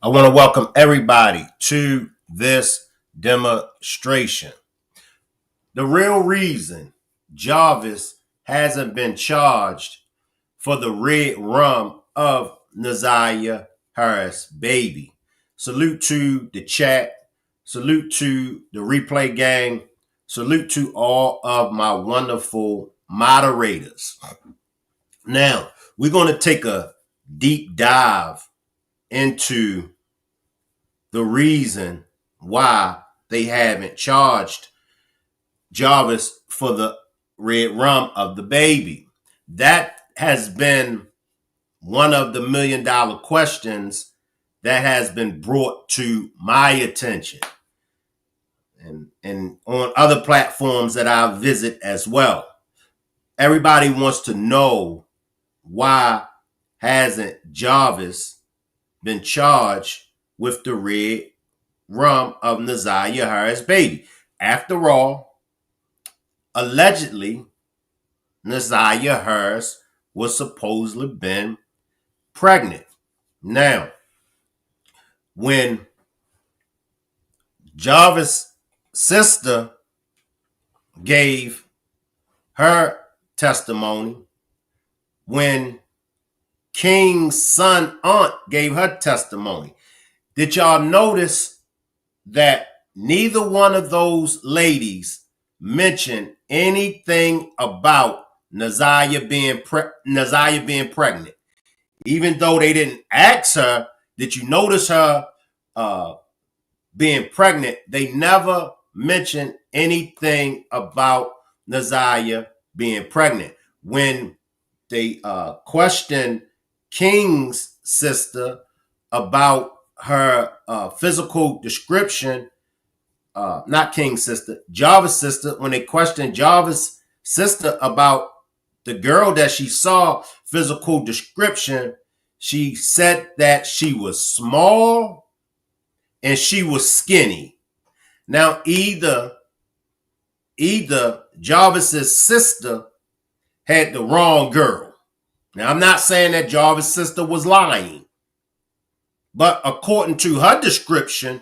I want to welcome everybody to this demonstration. The real reason Jarvis hasn't been charged for the Redrum of NAZIYAH Harris baby. Salute to the chat. Salute to the replay gang. Salute to all of my wonderful moderators. Now, we're going to take a deep dive into the reason why they haven't charged Jarvis for the Redrum of the baby. That has been one of the $1 million questions that has been brought to my attention and on other platforms that I visit as well. Everybody wants to know, why hasn't Jarvis been charged with the Redrum of NAZIYAH Harris baby? After all, allegedly, NAZIYAH Harris was supposedly been pregnant. Now, when Jarvis' sister gave her testimony, when King's son aunt gave her testimony, did y'all notice that neither one of those ladies mentioned anything about NAZIYAH being pregnant? Even though they didn't ask her, did you notice her being pregnant? They never mentioned anything about NAZIYAH being pregnant. When they questioned King's sister about her physical description, not King's sister, Jarvis' sister, when they questioned Jarvis' sister about the girl that she saw physical description, she said that she was small and she was skinny. Now, either Jarvis' sister had the wrong girl. Now, I'm not saying that Jarvis' sister was lying, but according to her description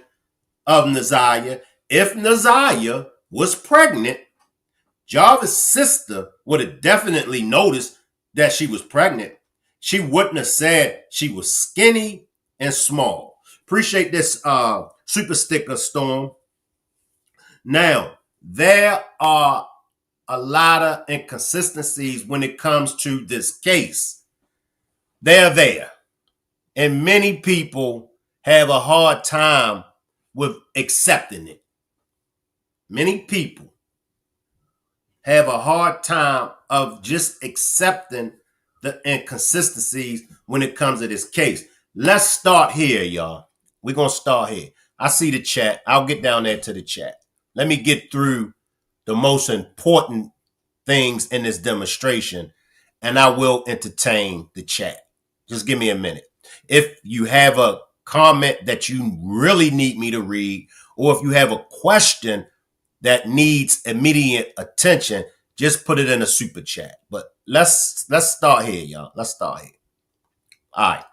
of NAZIYAH, if NAZIYAH was pregnant, Jarvis' sister would have definitely noticed that she was pregnant. She wouldn't have said she was skinny and small. Appreciate this super sticker, Storm. Now, there are a lot of inconsistencies when it comes to this case. They're there. And many people have a hard time with accepting it. Many people have a hard time of just accepting the inconsistencies when it comes to this case. Let's start here, y'all. We're going to start here. I see the chat. I'll get down there to the chat. Let me get through the most important things in this demonstration, and I will entertain the chat. Just give me a minute. If you have a comment that you really need me to read, or if you have a question that needs immediate attention, just put it in a super chat. But let's start here, y'all. Let's start here. All right.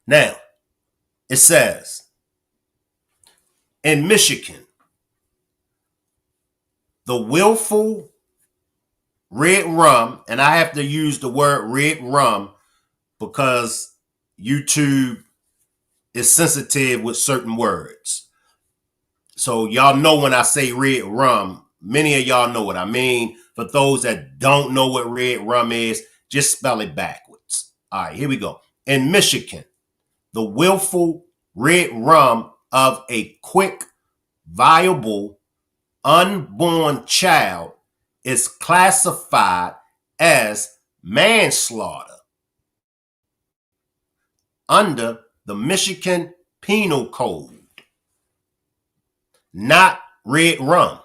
Now, it says, in Michigan, the willful Redrum, and I have to use the word Redrum because YouTube is sensitive with certain words. So y'all know when I say Redrum, many of y'all know what I mean. For those that don't know what Redrum is, just spell it backwards. All right, here we go. In Michigan, the willful Redrum of a quick, viable, unborn child is classified as manslaughter under the Michigan Penal Code, not Redrum.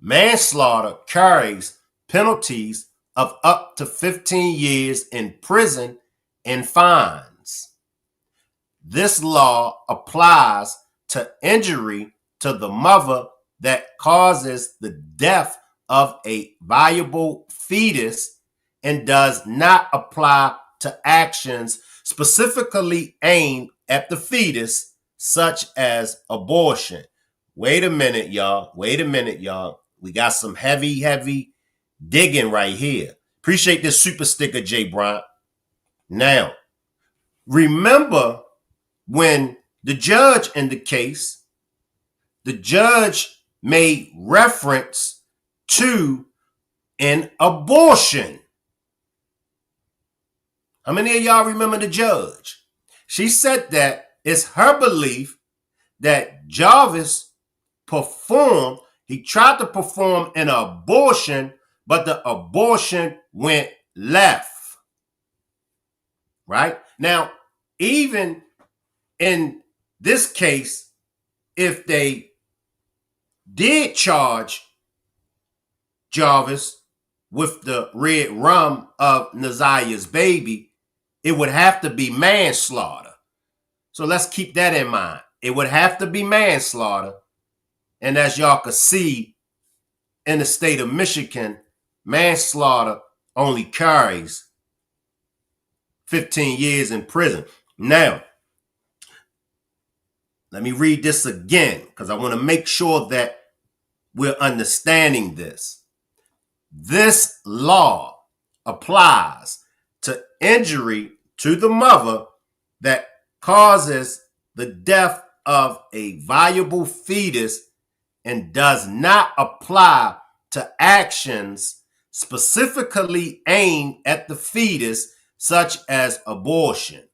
Manslaughter carries penalties of up to 15 years in prison and fines. This law applies to injury to the mother that causes the death of a viable fetus and does not apply to actions specifically aimed at the fetus, such as abortion. Wait a minute, y'all. Wait a minute, y'all. We got some heavy digging right here. Appreciate this super sticker, Jay Bryant. Now, remember when the judge in the case, the judge made reference to an abortion. How many of y'all remember the judge? She said that it's her belief that Jarvis he tried to perform an abortion, but the abortion went left. Right? Now, even in this case, if they did charge Jarvis with the Redrum of NAZIYAH's baby, it would have to be manslaughter. So let's keep that in mind. It would have to be manslaughter. And as y'all can see, in the state of Michigan, manslaughter only carries 15 years in prison. Now, let me read this again because I want to make sure that we're understanding this. This law applies to injury to the mother that causes the death of a viable fetus and does not apply to actions specifically aimed at the fetus, such as abortion.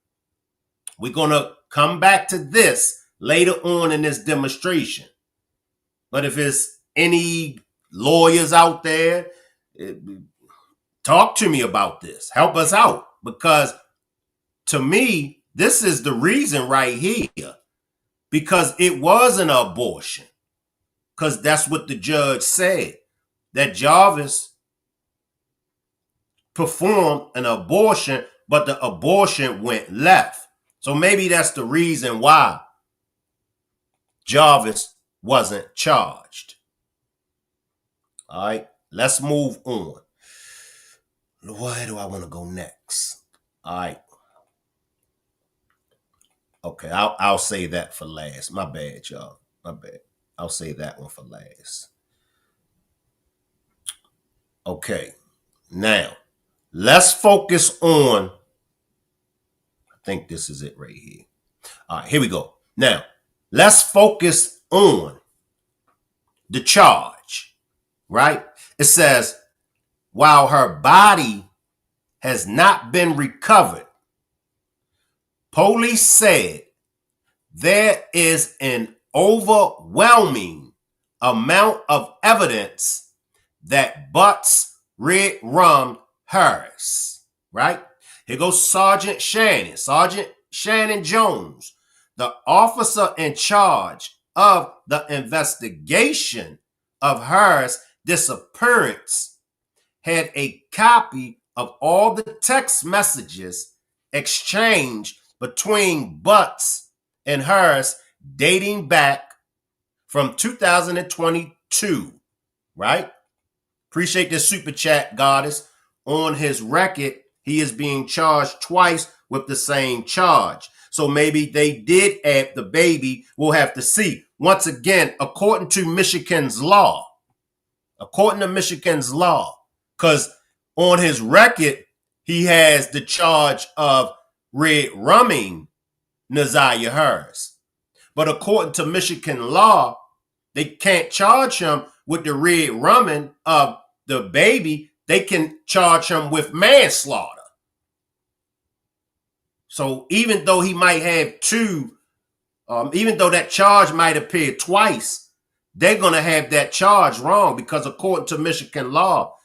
We're going to come back to this later on in this demonstration. But if there's any lawyers out there, talk to me about this. Help us out. Because to me, this is the reason right here. Because it was an abortion. Because that's what the judge said. That Jarvis performed an abortion, but the abortion went left. So maybe that's the reason why Jarvis wasn't charged. All right, let's move on. Where do I want to go next? All right. Okay, I'll say that for last. My bad, y'all. My bad. I'll say that one for last. Okay, now let's focus on, I think this is it right here. All right, here we go. Now, let's focus on the charge, right? It says, while her body has not been recovered, police said there is an overwhelming amount of evidence that butts Redrum Harris, right? Here goes Sergeant Shannon Jones, the officer in charge of the investigation of Harris' disappearance, had a copy of all the text messages exchanged between Butts and Harris dating back from 2022, right? Appreciate this super chat, Goddess. On his record, he is being charged twice with the same charge. So maybe they did add the baby. We'll have to see. Once again, according to Michigan's law, because on his record, he has the charge of Redrumming NAZIYAH Harris. But according to Michigan law, they can't charge him with the Redrumming of the baby. They can charge him with manslaughter. So even though he might have two, even though that charge might appear twice, they're going to have that charge wrong because according to Michigan law,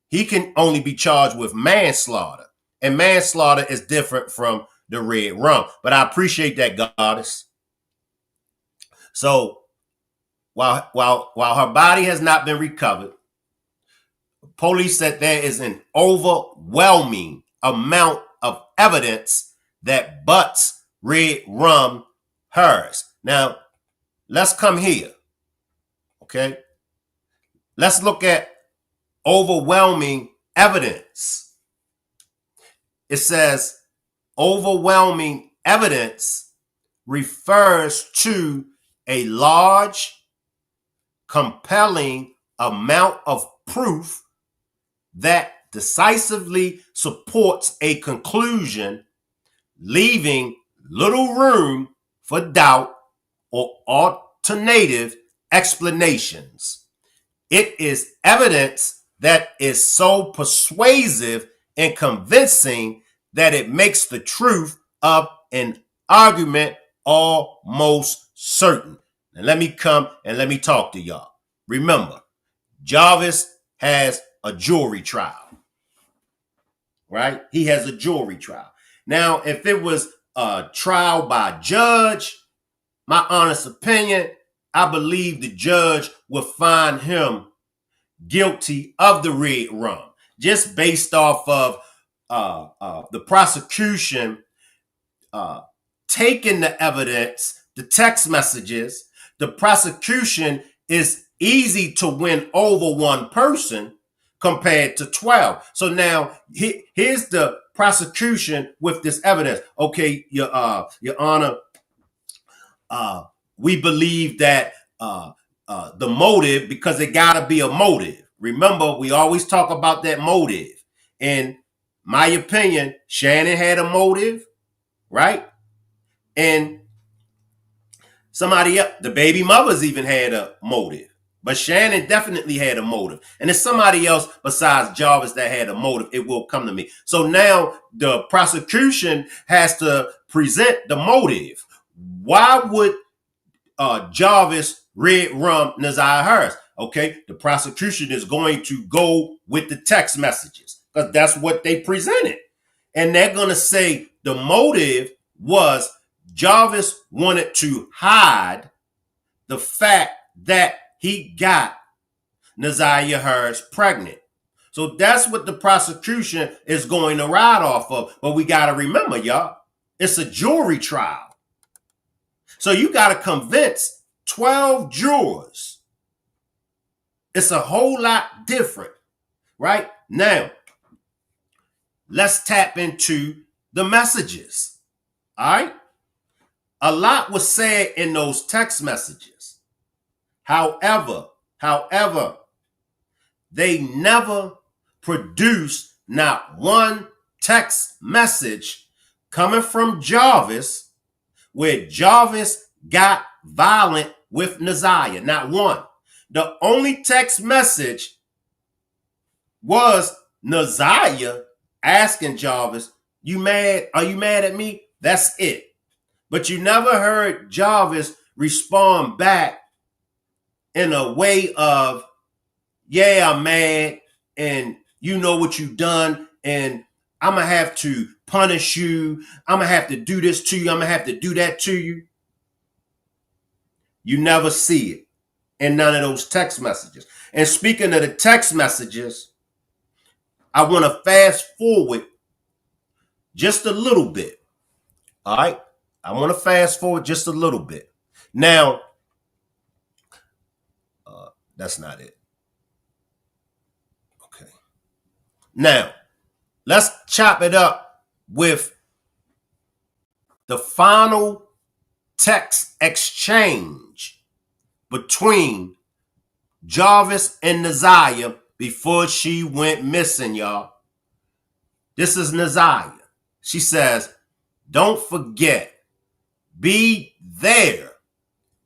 he can only be charged with manslaughter. And manslaughter is different from the Redrum. But I appreciate that, Goddess. So while her body has not been recovered, police said there is an overwhelming amount of evidence that Butts Redrum Harris. Now, let's come here. Okay? Let's look at overwhelming evidence. It says overwhelming evidence refers to a large, compelling amount of proof that decisively supports a conclusion, leaving little room for doubt or alternative explanations. It is evidence that is so persuasive and convincing that it makes the truth of an argument almost certain. And let me come and let me talk to y'all. Remember, Jarvis has a jury trial, right? He has a jury trial. Now, if it was a trial by judge, my honest opinion, I believe the judge would find him guilty of the Redrum, just based off of the prosecution taking the evidence, the text messages. The prosecution is easy to win over one person compared to 12. So now here's the prosecution with this evidence. Okay, Your Honor, we believe that the motive, because it got to be a motive. Remember, we always talk about that motive. In my opinion, Shannon had a motive, right? And somebody else, the baby mothers even had a motive. But Shannon definitely had a motive. And there's somebody else besides Jarvis that had a motive. It will come to me. So now the prosecution has to present the motive. Why would Jarvis Redrum NAZIYAH Harris? Okay, the prosecution is going to go with the text messages because that's what they presented. And they're going to say the motive was Jarvis wanted to hide the fact that he got NAZIYAH Harris pregnant. So that's what the prosecution is going to ride off of. But we got to remember, y'all, it's a jury trial. So you got to convince 12 jurors. It's a whole lot different, right? Now, let's tap into the messages, all right? A lot was said in those text messages. However, they never produced not one text message coming from Jarvis where Jarvis got violent with NAZIYAH. Not one. The only text message was NAZIYAH asking Jarvis, "You mad? Are you mad at me?" That's it. But you never heard Jarvis respond back in a way of, "Yeah, I'm mad, and you know what you've done, and I'm going to have to punish you. I'm going to have to do this to you. I'm going to have to do that to you." You never see it in none of those text messages. And speaking of the text messages, I want to fast forward just a little bit. All right? I want to fast forward just a little bit. Now, that's not it. Okay. Now, let's chop it up with the final text exchange between Jarvis and NAZIYAH before she went missing, y'all. This is NAZIYAH. She says, "Don't forget, be there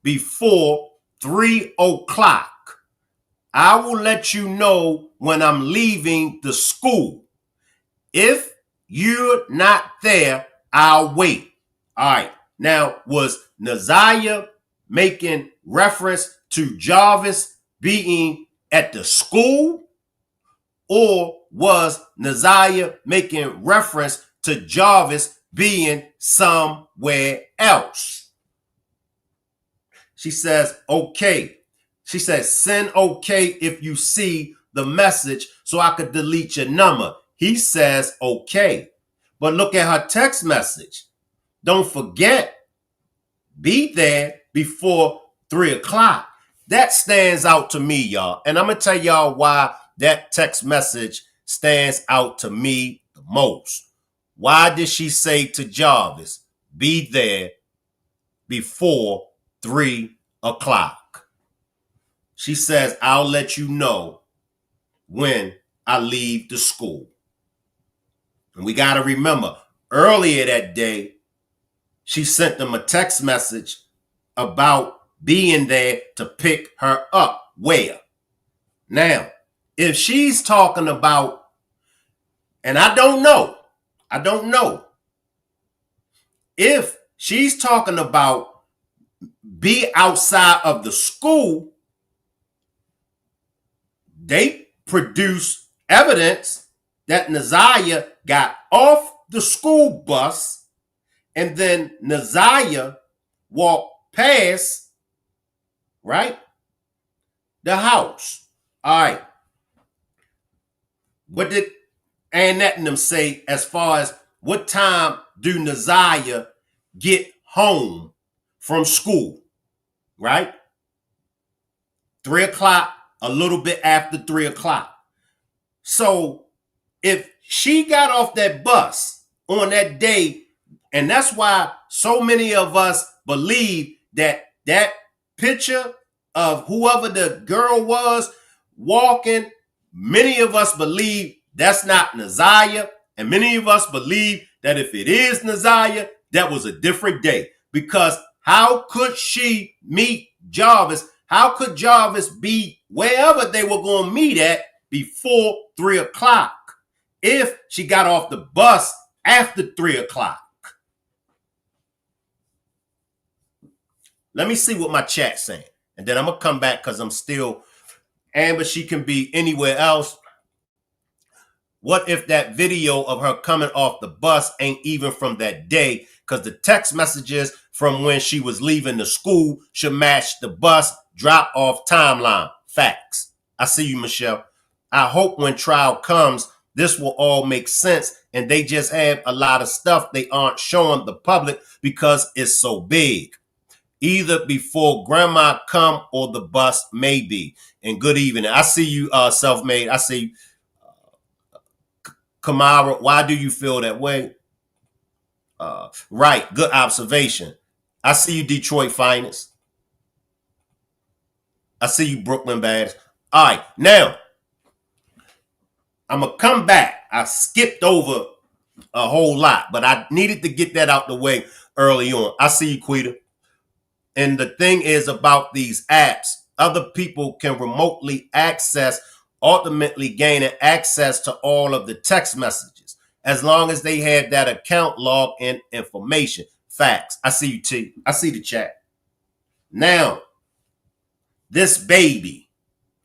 before 3 o'clock. I will let you know when I'm leaving the school. If you're not there, I'll wait." All right. Now, was NAZIYAH making reference to Jarvis being at the school? Or was NAZIYAH making reference to Jarvis being somewhere else? She says, okay. She says, "Send okay if you see the message so I could delete your number." He says, okay. But look at her text message. "Don't forget, be there before 3 o'clock. That stands out to me, y'all. And I'm going to tell y'all why that text message stands out to me the most. Why did she say to Jarvis, "Be there before 3 o'clock. She says, I'll let you know when I leave the school. And we got to remember, earlier that day, she sent them a text message about being there to pick her up. Where? Now, if she's talking about, and I don't know, if she's talking about be outside of the school, they produce evidence that NAZIYAH got off the school bus and then NAZIYAH walked past, right, the house. All right. What did Annette and them say as far as what time do NAZIYAH get home from school, right? 3 o'clock, a little bit after 3 o'clock. So if she got off that bus on that day, and that's why so many of us believe that that picture of whoever the girl was walking, many of us believe that's not NAZIYAH, and many of us believe that if it is NAZIYAH, that was a different day. Because how could she meet Jarvis? How could Jarvis be wherever they were going to meet at before 3 o'clock if she got off the bus after 3 o'clock? Let me see what my chat's saying. And then I'm going to come back because I'm still, Amber, she can be anywhere else. What if that video of her coming off the bus ain't even from that day? Because the text messages from when she was leaving the school should match the bus drop-off timeline. Facts. I see you, Michelle. I hope when trial comes, this will all make sense and they just have a lot of stuff they aren't showing the public because it's so big. Either before grandma come or the bus may be. And good evening. I see you, self-made. I see you. Kamara, why do you feel that way? Right. Good observation. I see you, Detroit Finest. I see you, Brooklyn Bads. All right. Now, I'm going to come back. I skipped over a whole lot, but I needed to get that out the way early on. I see you, Quita. And the thing is about these apps, other people can remotely access, ultimately gaining access to all of the text messages, as long as they have that account log in information. Facts. I see you, T. I see the chat. Now, this baby,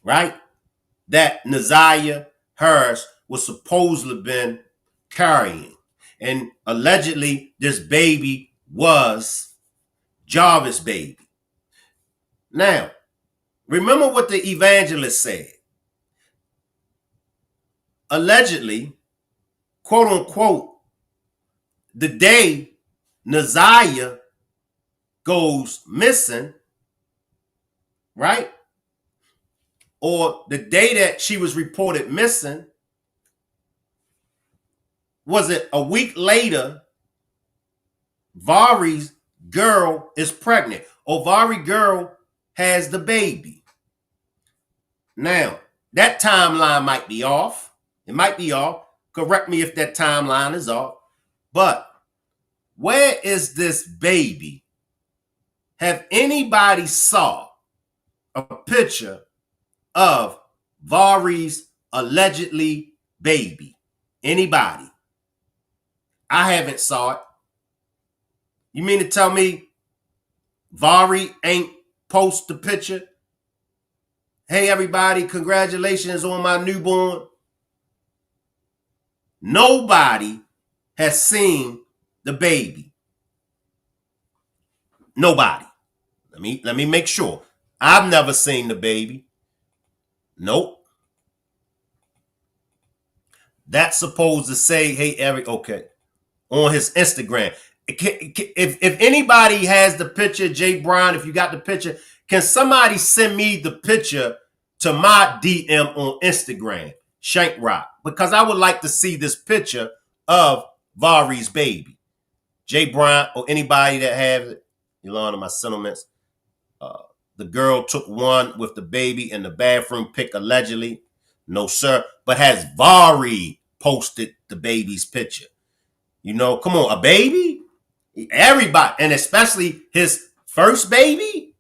right, that NAZIYAH hers was supposedly been carrying. And allegedly, this baby was Jarvis' baby. Now, remember what the evangelist said. Allegedly, quote unquote, the day NAZIYAH goes missing, right? Or the day that she was reported missing, was it a week later, Vari's girl is pregnant, or Vari girl has the baby. Now, that timeline might be off. It might be off. Correct me if that timeline is off. But where is this baby? Have anybody saw a picture of Vari's allegedly baby? Anybody? I haven't saw it. You mean to tell me Vari ain't post the picture? Hey, everybody, congratulations on my newborn. Nobody has seen the baby. Nobody. Let me make sure. I've never seen the baby. Nope. That's supposed to say, hey, Eric, okay, on his Instagram. If anybody has the picture, Jay Brown, if you got the picture, can somebody send me the picture to my DM on Instagram, Shank Rock? Because I would like to see this picture of Vari's baby. Jay Brown or anybody that has it. Your Honor, my sentiments. The girl took one with the baby in the bathroom pic allegedly. No, sir. But has Vari posted the baby's picture? You know, come on, a baby? Everybody, and especially his first baby?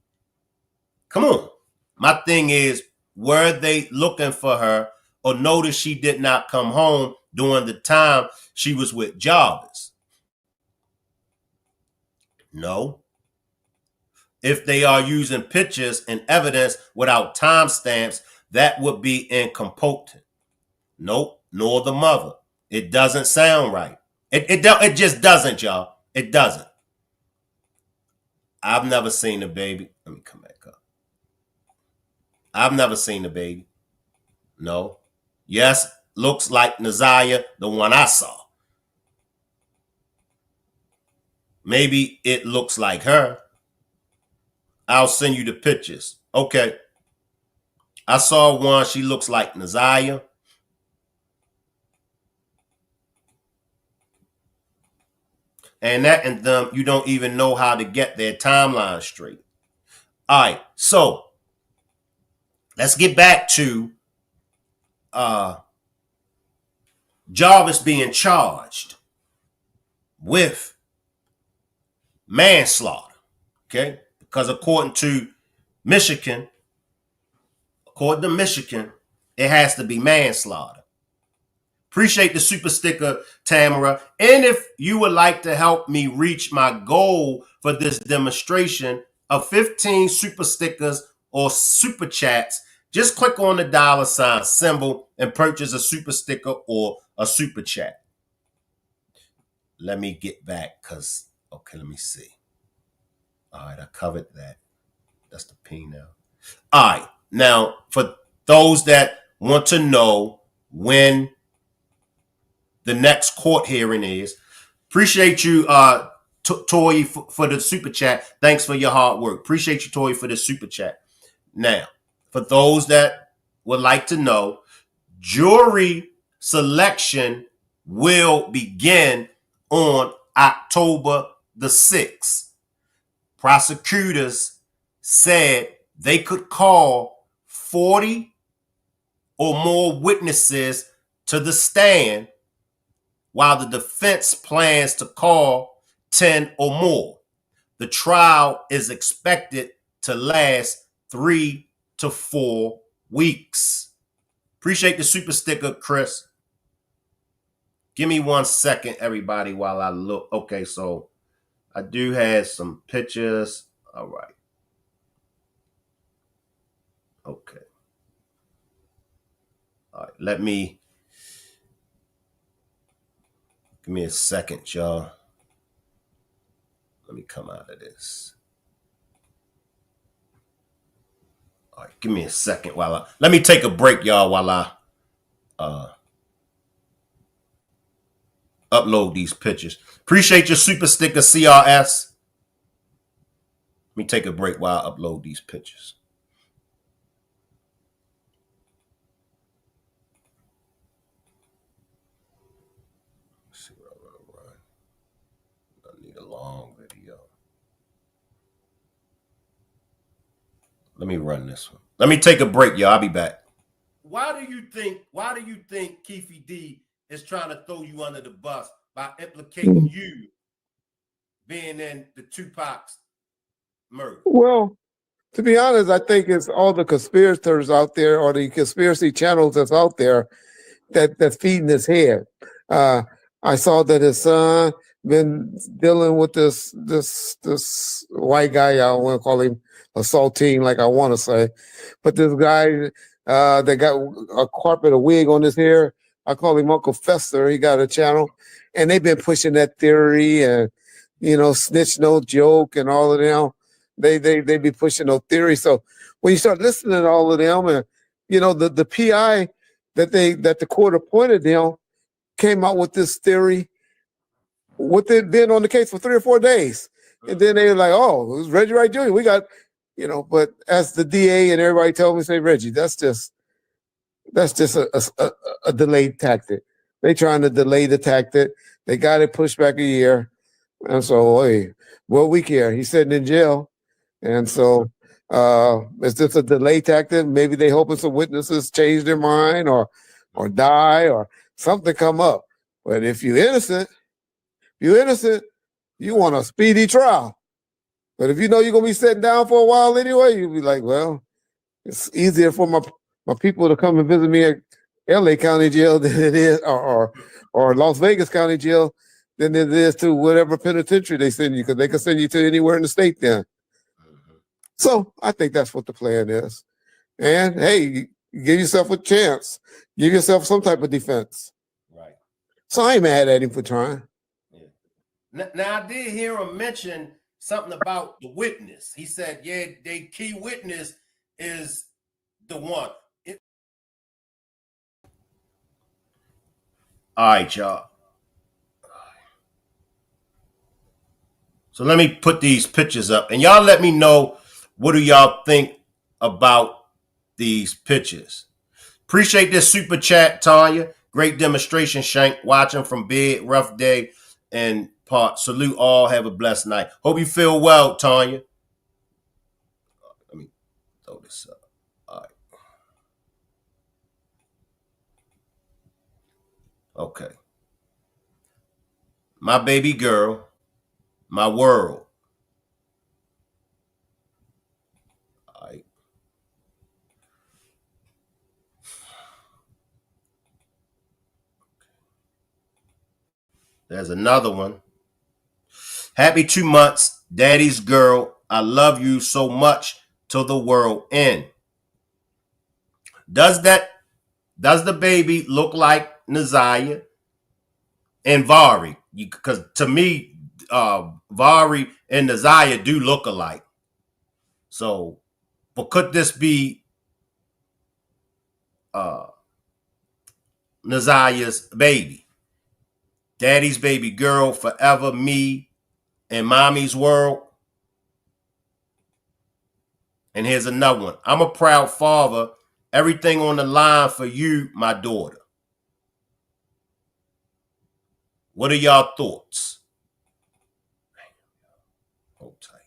Come on. My thing is, were they looking for her or noticed she did not come home during the time she was with Jarvis? No. If they are using pictures and evidence without timestamps, that would be incompetent. Nope, nor the mother. It doesn't sound right. It just doesn't, y'all. It doesn't. I've never seen the baby. Let me come back up. I've never seen the baby. No. Yes, looks like NAZIYAH, the one I saw. Maybe it looks like her. I'll send you the pictures. Okay. I saw one. She looks like NAZIYAH. And that and them, you don't even know how to get their timeline straight. All right. So let's get back to Jarvis being charged with manslaughter. Okay. Because according to Michigan, it has to be manslaughter. Appreciate the super sticker, Tamara. And if you would like to help me reach my goal for this demonstration of 15 super stickers or super chats, just click on the $ symbol and purchase a super sticker or a super chat. Let me get back because, okay, let me see. All right, I covered that. That's the P now. All right, now for those that want to know when the next court hearing is, appreciate you, Toy, for the super chat. Thanks for your hard work. Appreciate you, Toy, for the super chat. Now, for those that would like to know, jury selection will begin on October the 6th. Prosecutors said they could call 40 or more witnesses to the stand, while the defense plans to call 10 or more. The trial is expected to last 3 to 4 weeks. Appreciate the super sticker, Chris. Give me 1 second, everybody, while I look. Okay, so I do have some pictures. All right. Okay. All right, give me a second, y'all. Let me come out of this. All right, give me a second let me take a break, y'all, while I upload these pictures. Appreciate your super sticker, CRS. Let me take a break while I upload these pictures. Let's see what I'm gonna run. I need a long video. Let me run this one. Let me take a break, y'all. I'll be back. Why do you think Keefe D is trying to throw you under the bus by implicating you being in the Tupac's murder? Well, to be honest, I think it's all the conspirators out there or the conspiracy channels that's out there that's feeding his head. I saw that his son been dealing with this white guy. I don't want to call him assaulting like I want to say, but this guy that got a wig on his hair. I call him Uncle Fester. He got a channel, and they've been pushing that theory and snitch no joke and all of them. They be pushing no theory. So when you start listening to all of them, and the PI that the court appointed them came out with this theory with it being on the case for 3 or 4 days, and then they were like, "Oh, it was Reggie Wright Jr. We got." But as the DA and everybody told me, say, Reggie, that's just a delayed tactic. They trying to delay the tactic. They got it pushed back a year. And so, hey, what we care? He's sitting in jail. And so, is this a delay tactic? Maybe they hoping some witnesses change their mind or die or something come up. But if you're innocent, you want a speedy trial. But if you know you're gonna be sitting down for a while anyway, you'll be like, well, it's easier for my people to come and visit me at LA County Jail than it is, or Las Vegas County Jail than it is to whatever penitentiary they send you, because they can send you to anywhere in the state then. So I think that's what the plan is. And hey, give yourself a chance. Give yourself some type of defense. Right. So I ain't mad at him for trying. Yeah. Now I did hear him mention something about the witness. He said, yeah, the key witness is the one. All right, y'all. So let me put these pictures up, and y'all let me know, what do y'all think about these pictures? Appreciate this super chat, Tanya. Great demonstration, Shank. Watching from bed, rough day, and part. Salute all. Have a blessed night. Hope you feel well, Tanya. Let me throw this up. All right. Okay. My baby girl, my world. All right. There's another one. Happy 2 months, daddy's girl. I love you so much till the world end. Does the baby look like NAZIYAH and Vari? Because to me, Vari and NAZIYAH do look alike. So, but could this be NAZIYAH's baby? Daddy's baby girl, forever me and mommy's world. And here's another one. I'm a proud father. Everything on the line for you, my daughter. What are y'all thoughts? Hold tight.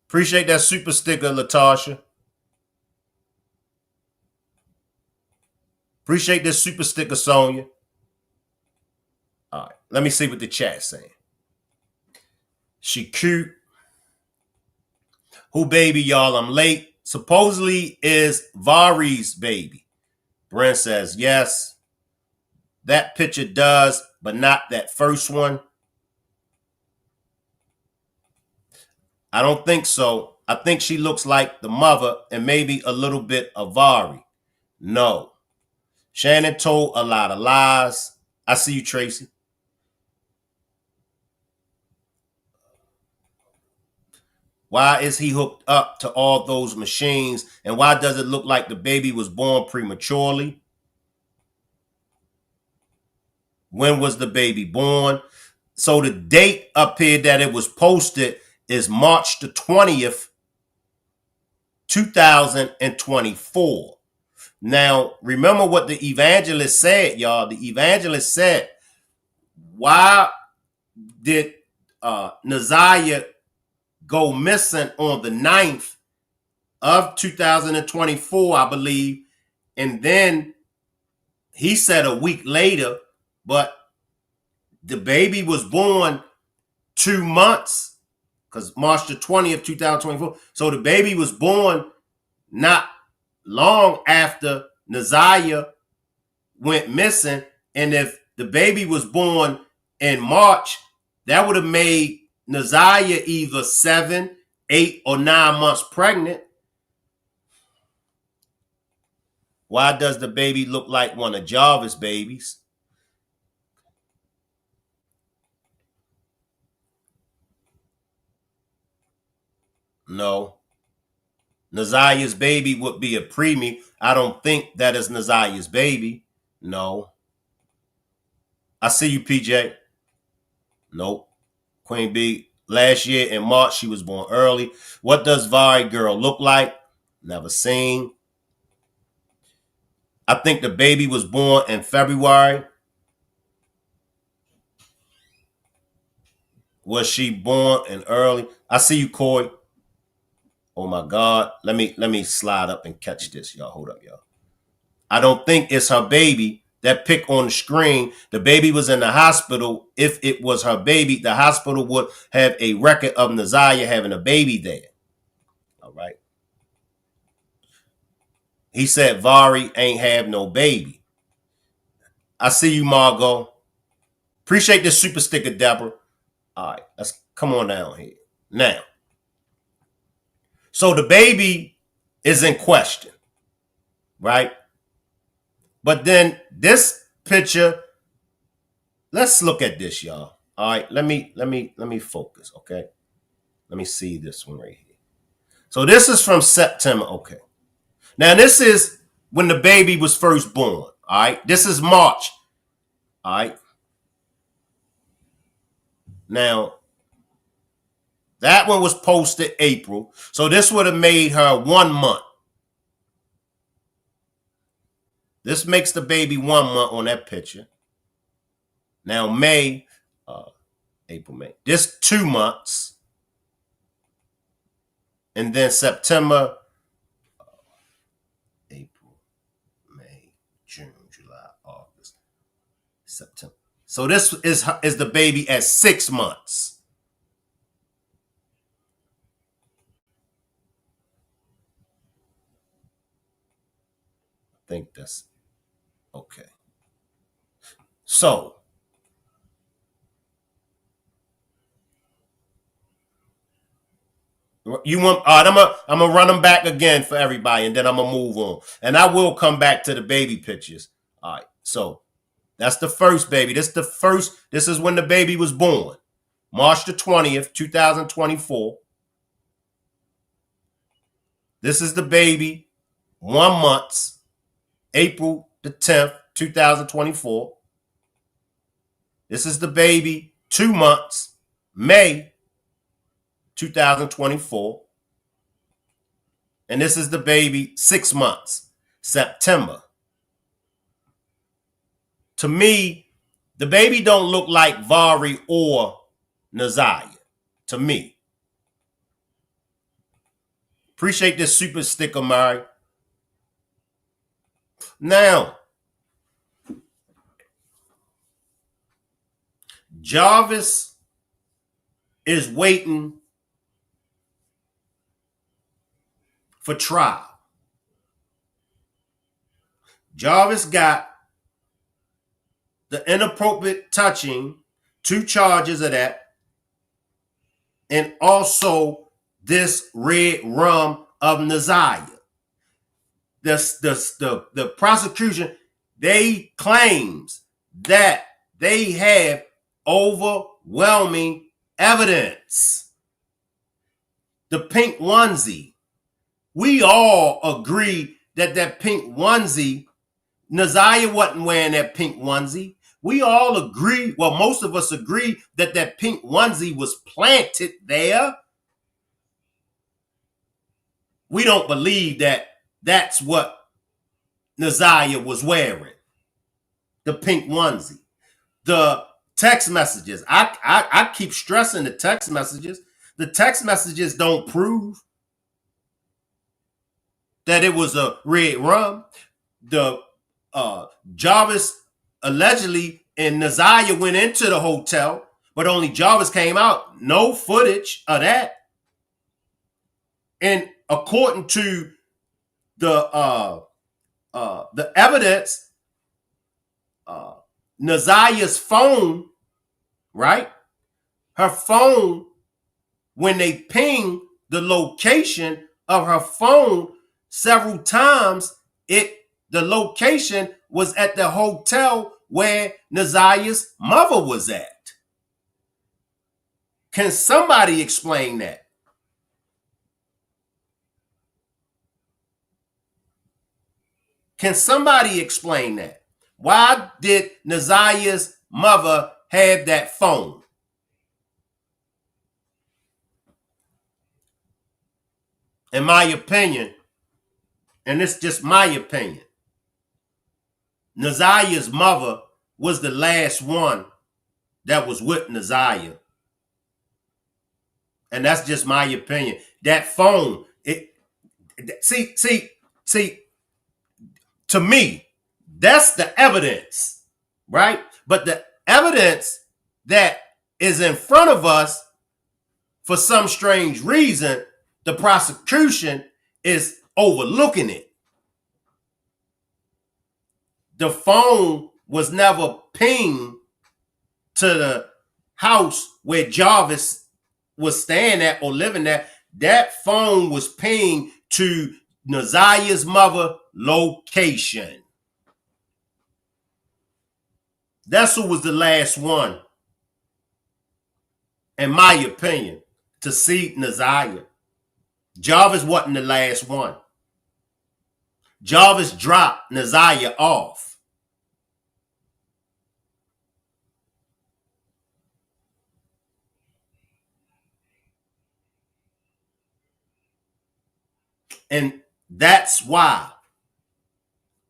Appreciate that super sticker, Latasha. Appreciate this super sticker, Sonia. All right, let me see what the chat's saying. She cute. Who baby, y'all? I'm late. Supposedly is Vari's baby. Brent says yes. That picture does, but not that first one. I don't think so. I think she looks like the mother and maybe a little bit of Vari. No. Shannon told a lot of lies. I see you, Tracy. Why is he hooked up to all those machines? And why does it look like the baby was born prematurely? When was the baby born? So the date up here that it was posted is March the 20th, 2024. Now, remember what the evangelist said, y'all. The evangelist said, why did NAZIYAH go missing on the 9th of 2024, I believe? And then he said a week later, but the baby was born 2 months, because March the 20th, 2024. So the baby was born not long after NAZIYAH went missing. And if the baby was born in March, that would have made NAZIYAH either 7, 8, or 9 months pregnant. Why does the baby look like one of Jarvis' babies? No. NAZIYAH's baby would be a preemie. I don't think that is NAZIYAH's baby. No. I see you, PJ. Nope. Queen B. Last year in March, she was born early. What does Vari girl look like? Never seen. I think the baby was born in February. Was she born in early? I see you, Corey. Oh my God. Let me slide up and catch this, y'all. Hold up, y'all. I don't think it's her baby. That pic on the screen, the baby was in the hospital. If it was her baby, the hospital would have a record of NAZIYAH having a baby there. All right. He said Vari ain't have no baby. I see you, Margot. Appreciate this super sticker, Deborah. All right, let's come on down here. Now, so the baby is in question, right? But then this picture, let's look at this, y'all. All right, let me focus, okay? Let me see this one right here. So this is from September, okay. Now this is when the baby was first born, all right? This is March, all right? Now, that one was posted April, so this would have made her 1 month. This makes the baby 1 month on that picture. Now May, April, May. This 2 months. And then September, April, May, June, July, August, September. So this is the baby at 6 months. I think that's okay. So you want? All right, I'm gonna run them back again for everybody, and then I'm gonna move on. And I will come back to the baby pictures. All right. So that's the first baby. This is when the baby was born, March the 20th, 2024. This is the baby, 1 month, April the 10th, 2024. This is the baby, 2 months, May 2024. And this is the baby, 6 months, September. To me, the baby don't look like Vari or NAZIYAH, to me. Appreciate this super sticker, Mary. Now, Jarvis is waiting for trial. Jarvis got the inappropriate touching, 2 charges of that, and also this Redrum of NAZIYAH. The prosecution, they claims that they have overwhelming evidence. The pink onesie, we all agree that pink onesie, NAZIYAH wasn't wearing that pink onesie. We all agree, well, most of us agree that pink onesie was planted there. We don't believe that that's what NAZIYAH was wearing, the pink onesie. The text messages, I keep stressing the text messages. The text messages don't prove that it was a Redrum. The Jarvis allegedly and NAZIYAH went into the hotel, but only Jarvis came out. No footage of that. And according to the evidence, NAZIYAH's phone, right? Her phone, when they ping the location of her phone several times, the location was at the hotel where NAZIYAH's mother was at. Can somebody explain that? Can somebody explain that? Why did NAZIYAH's mother have that phone? In my opinion, and it's just my opinion, NAZIYAH's mother was the last one that was with NAZIYAH And that's just my opinion. That phone, see, to me, that's the evidence, right? But the evidence that is in front of us, for some strange reason, the prosecution is overlooking it. The phone was never pinged to the house where Jarvis was staying at or living at. That phone was pinged to NAZIYAH's mother location. That's who was the last one, in my opinion, to see NAZIYAH. Jarvis wasn't the last one. Jarvis dropped NAZIYAH off. And that's why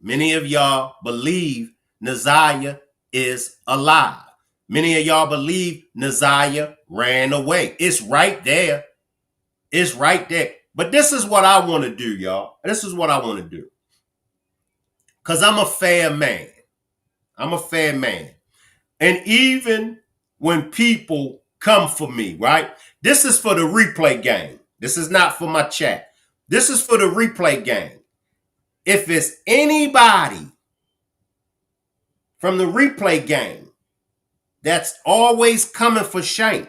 many of y'all believe NAZIYAH is alive. Many of y'all believe NAZIYAH ran away. It's right there. It's right there. But this is what I want to do, y'all. This is what I want to do. Because I'm a fair man. I'm a fair man. And even when people come for me, right? This is for the replay game. This is not for my chat. This is for the replay game. If it's anybody from the replay game that's always coming for Shank,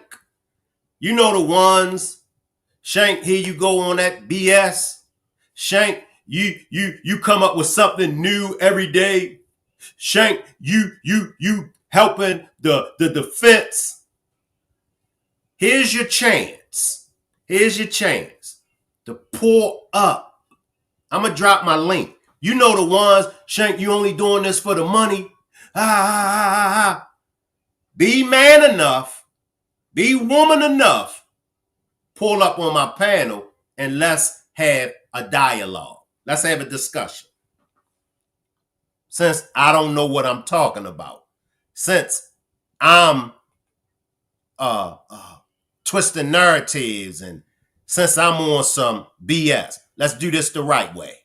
you know the ones, Shank, here you go on that BS. Shank, you come up with something new every day. Shank, you helping the defense. Here's your chance. Here's your chance to pull up. I'm going to drop my link. You know the ones, Shank, you only doing this for the money. Be man enough, be woman enough, pull up on my panel and let's have a dialogue. Let's have a discussion. Since I don't know what I'm talking about, since I'm twisting narratives, and since I'm on some BS, let's do this the right way.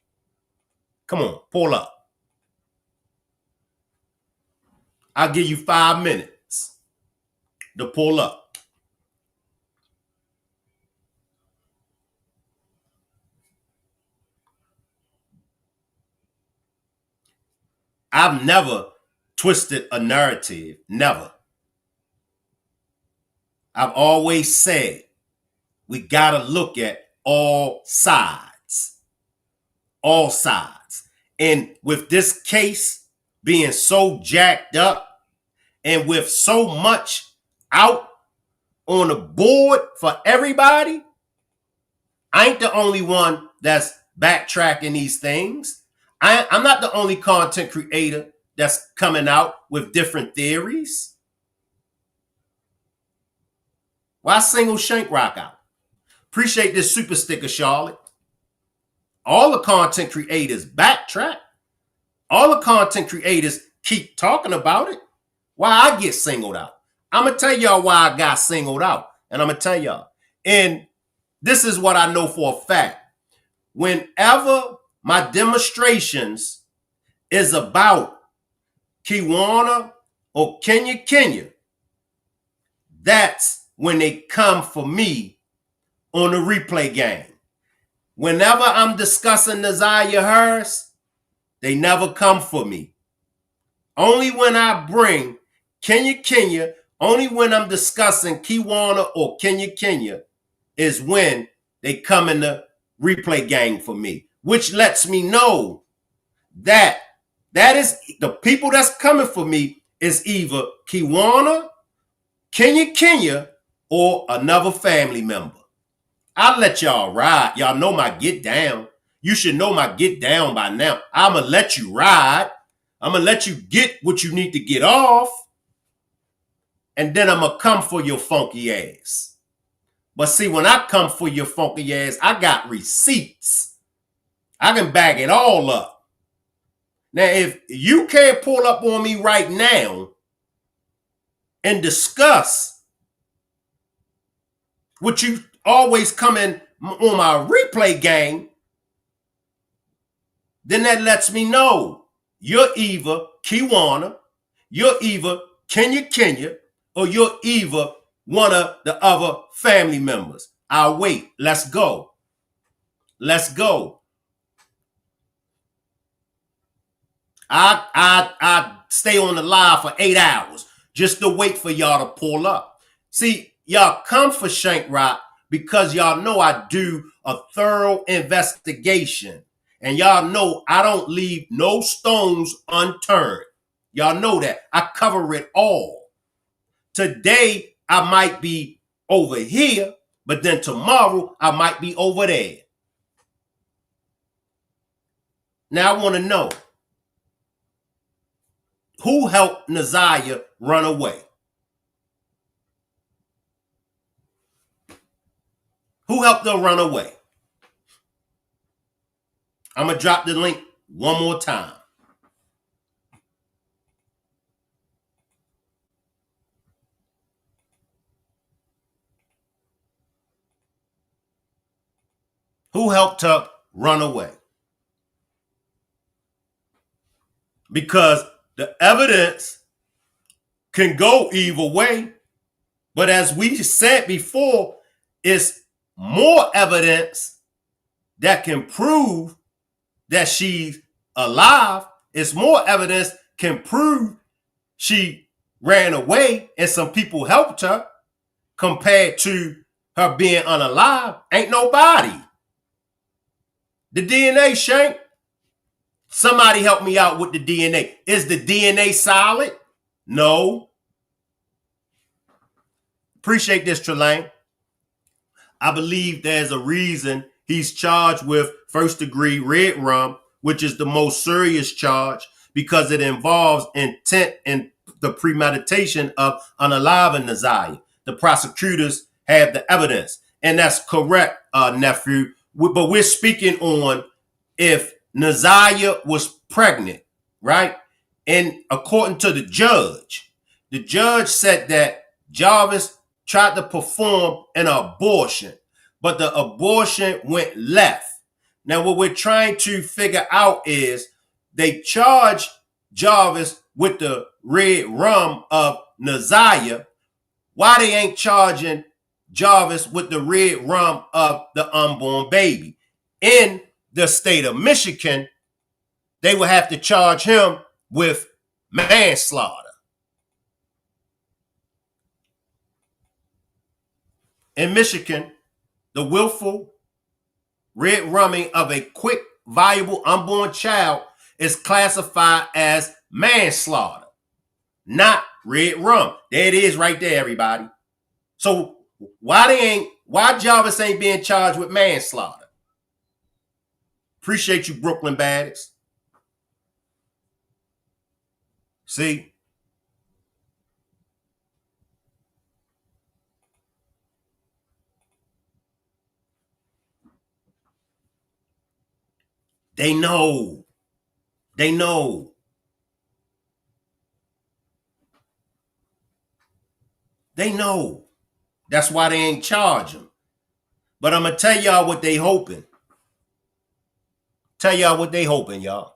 Come on, pull up. I'll give you 5 minutes to pull up. I've never twisted a narrative, never. I've always said we got to look at all sides. All sides. And with this case being so jacked up and with so much out on the board for everybody, I ain't the only one that's backtracking these things. I'm not the only content creator that's coming out with different theories. Why single Shank Rock out? Appreciate this super sticker, Charlotte. All the content creators backtrack. All the content creators keep talking about it. Why I get singled out? I'm going to tell y'all why I got singled out. And I'm going to tell y'all. And this is what I know for a fact. Whenever my demonstrations is about Kiwana or Kenya, that's when they come for me on the replay game. Whenever I'm discussing NAZIYAH Harris, they never come for me. Only when I bring Kenya, only when I'm discussing Kiwana or Kenya is when they come in the replay game for me, which lets me know that is the people that's coming for me is either Kiwana, Kenya, or another family member. I'll let y'all ride. Y'all know my get down. You should know my get down by now. I'm going to let you ride. I'm going to let you get what you need to get off. And then I'm going to come for your funky ass. But see, when I come for your funky ass, I got receipts. I can back it all up. Now, if you can't pull up on me right now and discuss what you always coming on my replay game, then that lets me know you're either Kiwana, you're either Kenya, or you're either one of the other family members. I'll wait. Let's go. Let's go. I stay on the live for 8 hours just to wait for y'all to pull up. See, y'all come for Shank Rock because y'all know I do a thorough investigation. And y'all know I don't leave no stones unturned. Y'all know that. I cover it all. Today, I might be over here, but then tomorrow, I might be over there. Now, I want to know, who helped NAZIYAH run away? Who helped her run away? I'm going to drop the link one more time. Who helped her run away? Because the evidence can go either way. But as we said before, it's more evidence that can prove that she's alive. It's more evidence can prove she ran away and some people helped her compared to her being unalive. Ain't nobody. The DNA, Shank. Somebody help me out with the DNA. Is the DNA solid? No. Appreciate this, Trelane. I believe there's a reason he's charged with first-degree Redrum, which is the most serious charge because it involves intent and the premeditation of unaliving NAZIYAH. The prosecutors have the evidence, and that's correct, nephew. But we're speaking on if NAZIYAH was pregnant, right? And according to the judge said that Jarvis tried to perform an abortion, but the abortion went left. Now, what we're trying to figure out is they charged Jarvis with the Redrum of NAZIYAH. Why they ain't charging Jarvis with the Redrum of the unborn baby? In the state of Michigan, they would have to charge him with manslaughter. In Michigan, the willful Redrumming of a quick, viable unborn child is classified as manslaughter, not Redrum. There it is right there, everybody. So why Jarvis ain't being charged with manslaughter? Appreciate you, Brooklyn Baddies. See? They know. They know. They know. That's why they ain't charge him. But I'm going to tell y'all what they hoping. Tell y'all what they hoping, y'all.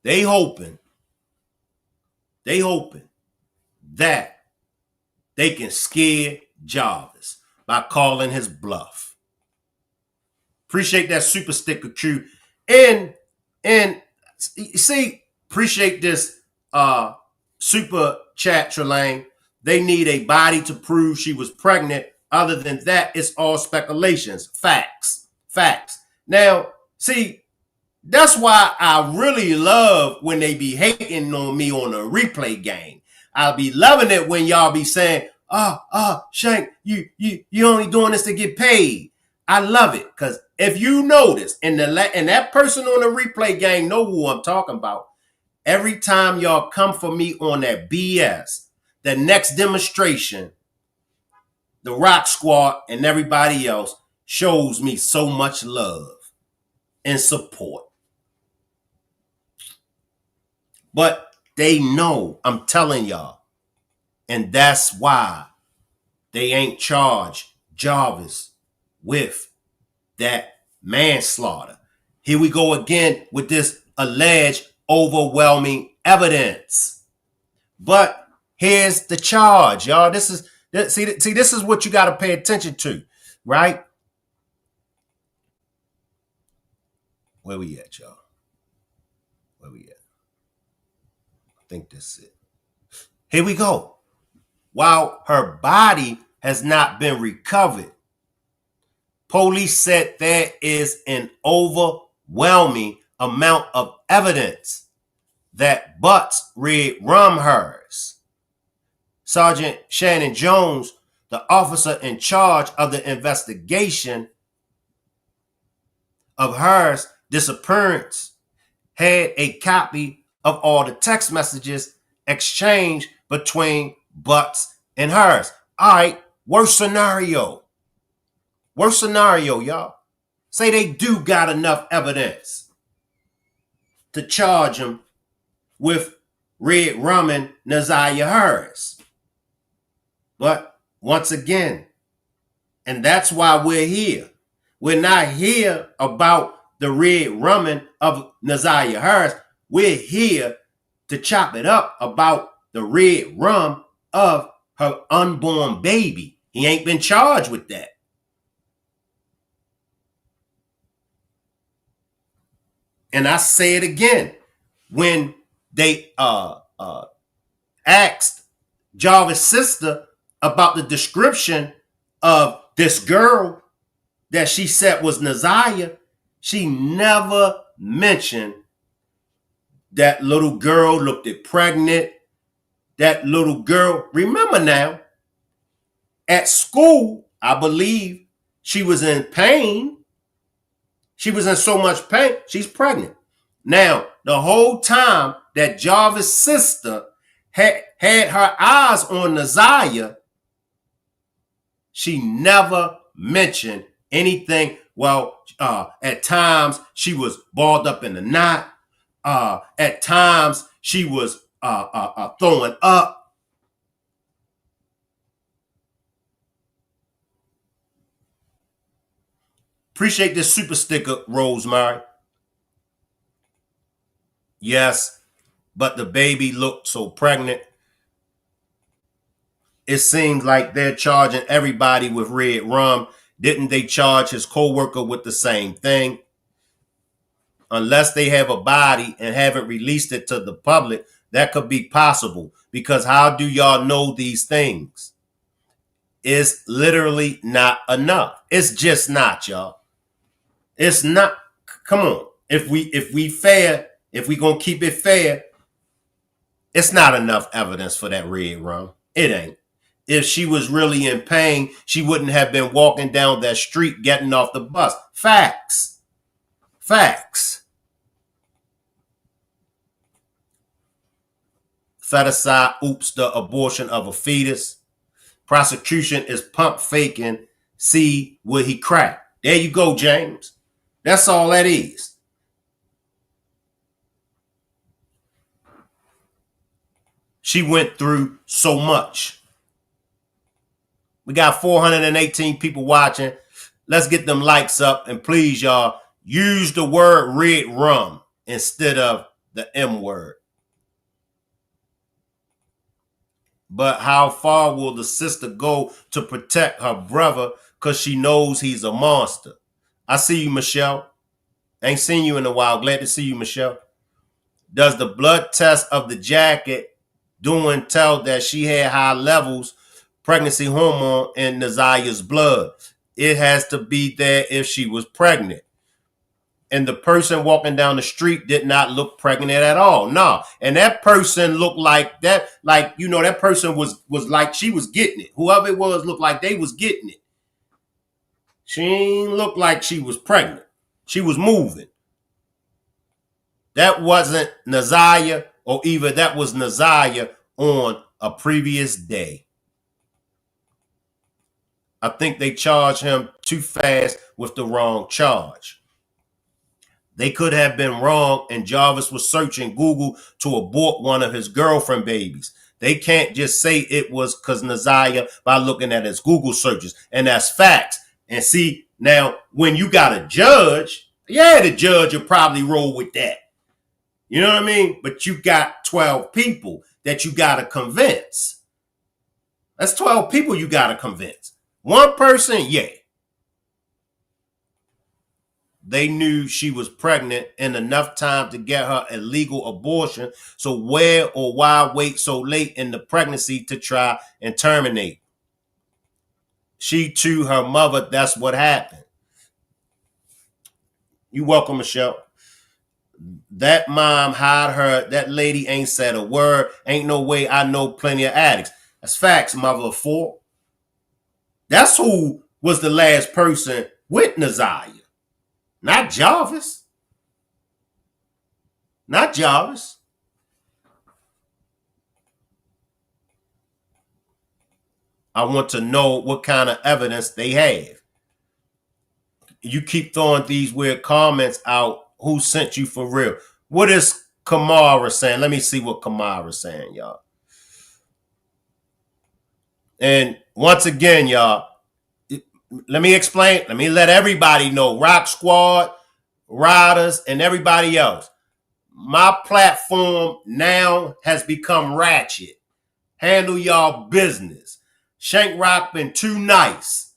They hoping that they can scare Jarvis by calling his bluff. Appreciate that super sticker Q. And see, appreciate this super chat, Trelane. They need a body to prove she was pregnant. Other than that, it's all speculations. Facts. Now, see, that's why I really love when they be hating on me on a replay game. I'll be loving it when y'all be saying, Shank, you only doing this to get paid. I love it because if you notice, and that person on the replay game know who I'm talking about. Every time y'all come for me on that BS, the next demonstration, the Rock Squad and everybody else shows me so much love and support. But they know, I'm telling y'all. And that's why they ain't charged Jarvis with that manslaughter. Here we go again with this alleged overwhelming evidence. But here's the charge, y'all. This is what you got to pay attention to, right? Where we at, y'all? Where we at? I think that's it. Here we go. While her body has not been recovered, police said there is an overwhelming amount of evidence that Butts Redrum hers. Sergeant Shannon Jones, the officer in charge of the investigation of hers disappearance, had a copy of all the text messages exchanged between Butts and hers. All right, worst scenario, y'all. Say they do got enough evidence to charge him with Redrum and NAZIYAH Harris. But once again, and that's why we're here. We're not here about the Redrum of NAZIYAH Harris. We're here to chop it up about the Redrum of her unborn baby. He ain't been charged with that. And I say it again, when they asked Jarvis' sister about the description of this girl that she said was NAZIYAH, she never mentioned that little girl looked pregnant. That little girl, remember now, at school, I believe she was in pain. She was in so much pain, she's pregnant. Now, the whole time that Jarvis' sister had her eyes on NAZIYAH, she never mentioned anything. Well, at times she was balled up in a knot. At times she was throwing up. Appreciate this super sticker, Rosemary. Yes, but the baby looked so pregnant. It seems like they're charging everybody with Redrum. Didn't they charge his co-worker with the same thing? Unless they have a body and haven't released it to the public, that could be possible. Because how do y'all know these things? It's literally not enough. It's just not, y'all. It's not. Come on. If we fair, if we gonna keep it fair, it's not enough evidence for that Redrum. It ain't. If she was really in pain, she wouldn't have been walking down that street getting off the bus. Facts. Facts. Feticide, oops, the abortion of a fetus. Prosecution is pump faking. See, will he crack? There you go, James. That's all that is. She went through so much. We got 418 people watching. Let's get them likes up. And please, y'all, use the word Redrum instead of the M word. But how far will the sister go to protect her brother because she knows he's a monster? I see you, Michelle. Ain't seen you in a while. Glad to see you, Michelle. Does the blood test of the jacket doing tell that she had high levels pregnancy hormone in NAZIYAH's blood? It has to be there if she was pregnant. And the person walking down the street did not look pregnant at all. No. And that person looked like that, like, you know, that person was like she was getting it. Whoever it was looked like they was getting it. She ain't look like she was pregnant. She was moving. That wasn't NAZIYAH, or either that was NAZIYAH on a previous day. I think they charged him too fast with the wrong charge. They could have been wrong, and Jarvis was searching Google to abort one of his girlfriend babies. They can't just say it was because NAZIYAH by looking at his Google searches. And that's facts. And see, now, when you got a judge, yeah, the judge will probably roll with that. You know what I mean? But you got 12 people that you got to convince. That's 12 people you got to convince. One person, yeah. They knew she was pregnant in enough time to get her a legal abortion. So where or why wait so late in the pregnancy to try and terminate? She to her mother, that's what happened. You welcome, Michelle. That mom hired her. That lady ain't said a word. Ain't no way I know plenty of addicts. That's facts, mother of four. That's who was the last person with NAZIYAH. Not Jarvis. Not Jarvis. I want to know what kind of evidence they have. You keep throwing these weird comments out. Who sent you for real? What is Kamara saying? Let me see what Kamara's saying, y'all. And once again, y'all, let me explain. Let me let everybody know. Rock Squad, Riders, and everybody else. My platform now has become ratchet. Handle y'all business. Shank Rock been too nice.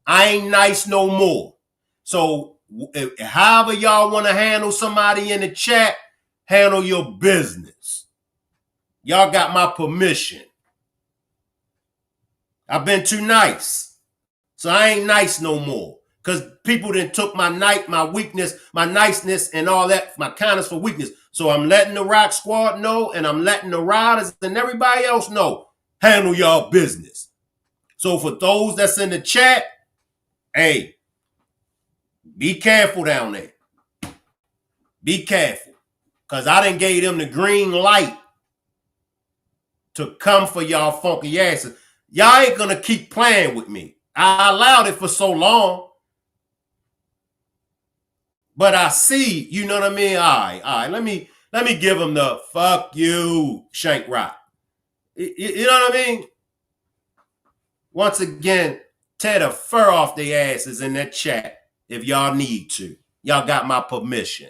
I ain't nice no more. So however y'all want to handle somebody in the chat, handle your business. Y'all got my permission. I've been too nice. So I ain't nice no more. Because people done took my weakness, my niceness, and all that, my kindness for weakness. So I'm letting the Rock Squad know, and I'm letting the Riders and everybody else know. Handle y'all business. So for those that's in the chat, hey, be careful down there. Be careful. Because I done gave them the green light to come for y'all funky asses. Y'all ain't going to keep playing with me. I allowed it for so long. But I see, you know what I mean? All right. Let me give them the fuck you, Shank Rock. You know what I mean? Once again, tear the fur off their asses in that chat if y'all need to. Y'all got my permission.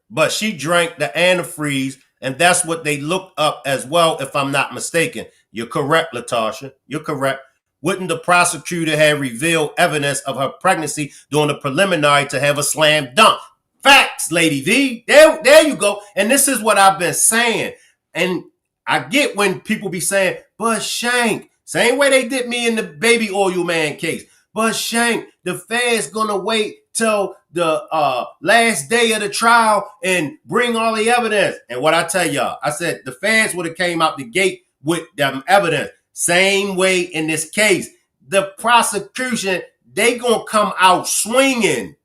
But she drank the antifreeze, and that's what they looked up as well, if I'm not mistaken. You're correct, Latasha. You're correct. Wouldn't the prosecutor have revealed evidence of her pregnancy during the preliminary to have a slam dunk? Facts, Lady V. There you go. And this is what I've been saying. And I get when people be saying, but Shank, same way they did me in the baby oil man case. But Shank, the feds gonna wait till the last day of the trial and bring all the evidence. And what I tell y'all, I said the feds would have came out the gate with them evidence. Same way in this case. The prosecution, they gonna come out swinging.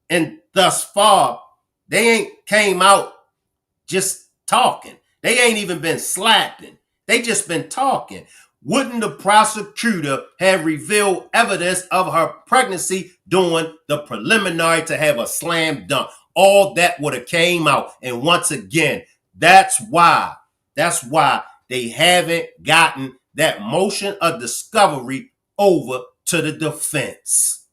And thus far, they ain't came out just talking. They ain't even been slapping. They just been talking. Wouldn't the prosecutor have revealed evidence of her pregnancy during the preliminary to have a slam dunk? All that would have came out. And once again, that's why they haven't gotten that motion of discovery over to the defense.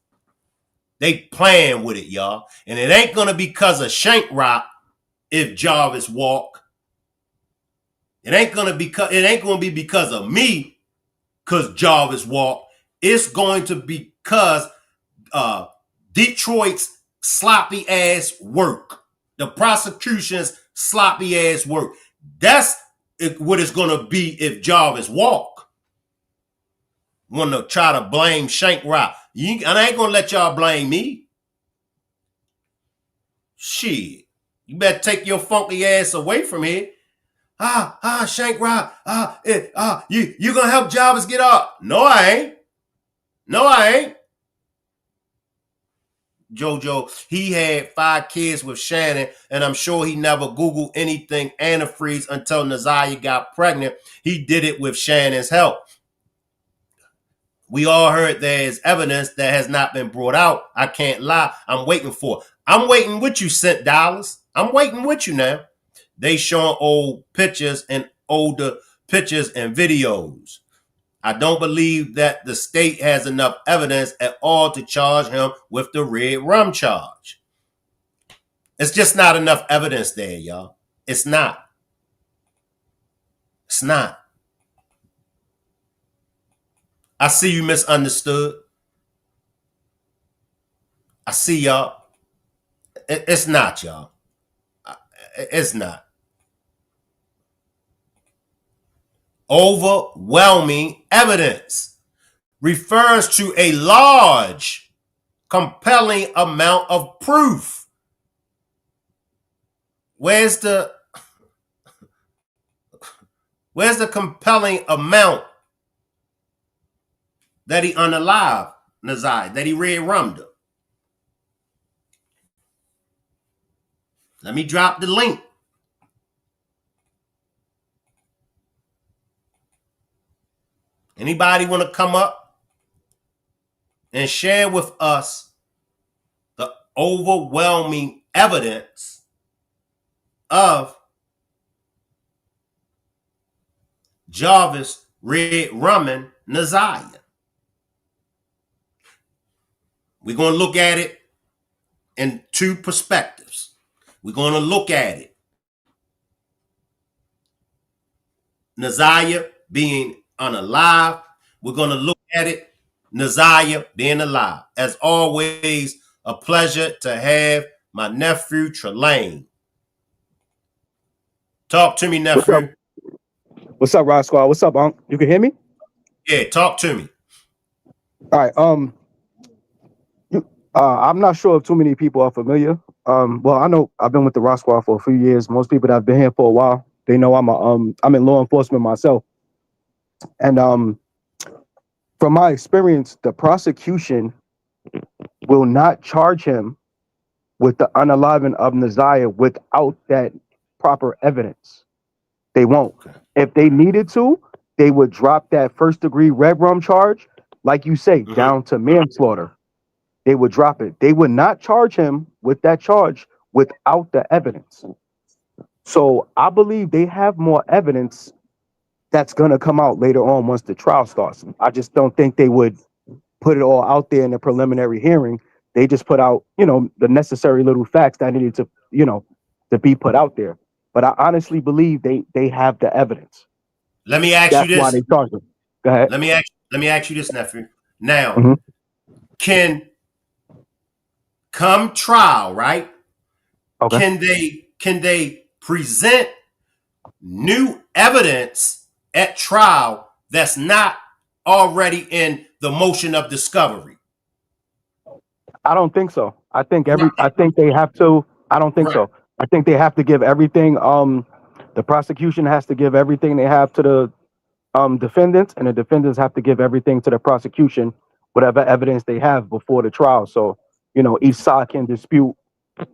They playing with it, y'all. And it ain't going to be because of Shank Rock if Jarvis walk. It ain't going to be because of me because Jarvis walk. It's going to be because Detroit's sloppy ass work. The prosecution's sloppy ass work. That's what it's going to be if Jarvis walk. Want to try to blame Shank Rock. And I ain't going to let y'all blame me. Shit. You better take your funky ass away from here. Shank Rock. You going to help Jarvis get up? No, I ain't. JoJo, he had 5 kids with Shannon, and I'm sure he never Googled anything antifreeze until NAZIYAH got pregnant. He did it with Shannon's help. We all heard there is evidence that has not been brought out. I can't lie. I'm waiting for it. I'm waiting with you, Cent Dollars. I'm waiting with you now. They showing old pictures and older pictures and videos. I don't believe that the state has enough evidence at all to charge him with the Redrum charge. It's just not enough evidence there, y'all. It's not. It's not. I see you misunderstood. I see y'all. It's not, y'all. It's not. Overwhelming evidence refers to a large, compelling amount of proof. Where's the compelling amount that he unalive NAZIYAH, that he Redrummed her? Let me drop the link. Anybody want to come up and share with us the overwhelming evidence of Jarvis Redrumming NAZIYAH? We're going to look at it in two perspectives. We're going to look at it. NAZIYAH being unalive. We're going to look at it. NAZIYAH being alive. As always, a pleasure to have my nephew, Trelane. Talk to me, nephew. What's up, Rod Squad? What's up, Unc? You can hear me? Yeah, talk to me. All right. I'm not sure if too many people are familiar. Well, I know I've been with the Rock Squad for a few years. Most people that have been here for a while, they know I'm in law enforcement myself. And from my experience, the prosecution will not charge him with the unaliving of NAZIYAH without that proper evidence. They won't. If they needed to, they would drop that first-degree Redrum charge, like you say, down to manslaughter. They would drop it. They would not charge him with that charge without the evidence. So I believe they have more evidence that's going to come out later on once the trial starts. I just don't think they would put it all out there in the preliminary hearing. They just put out, the necessary little facts that needed to, to be put out there. But I honestly believe they have the evidence. Let me ask you this. That's why they charge them. Go ahead. Let me ask you this, nephew. Now, can come trial, right? Okay. Can they present new evidence at trial that's not already in the motion of discovery? I don't think so. I think they have to. I don't think so. I think they have to give everything. The prosecution has to give everything they have to the defendants, and the defendants have to give everything to the prosecution, whatever evidence they have before the trial. So, each side can dispute.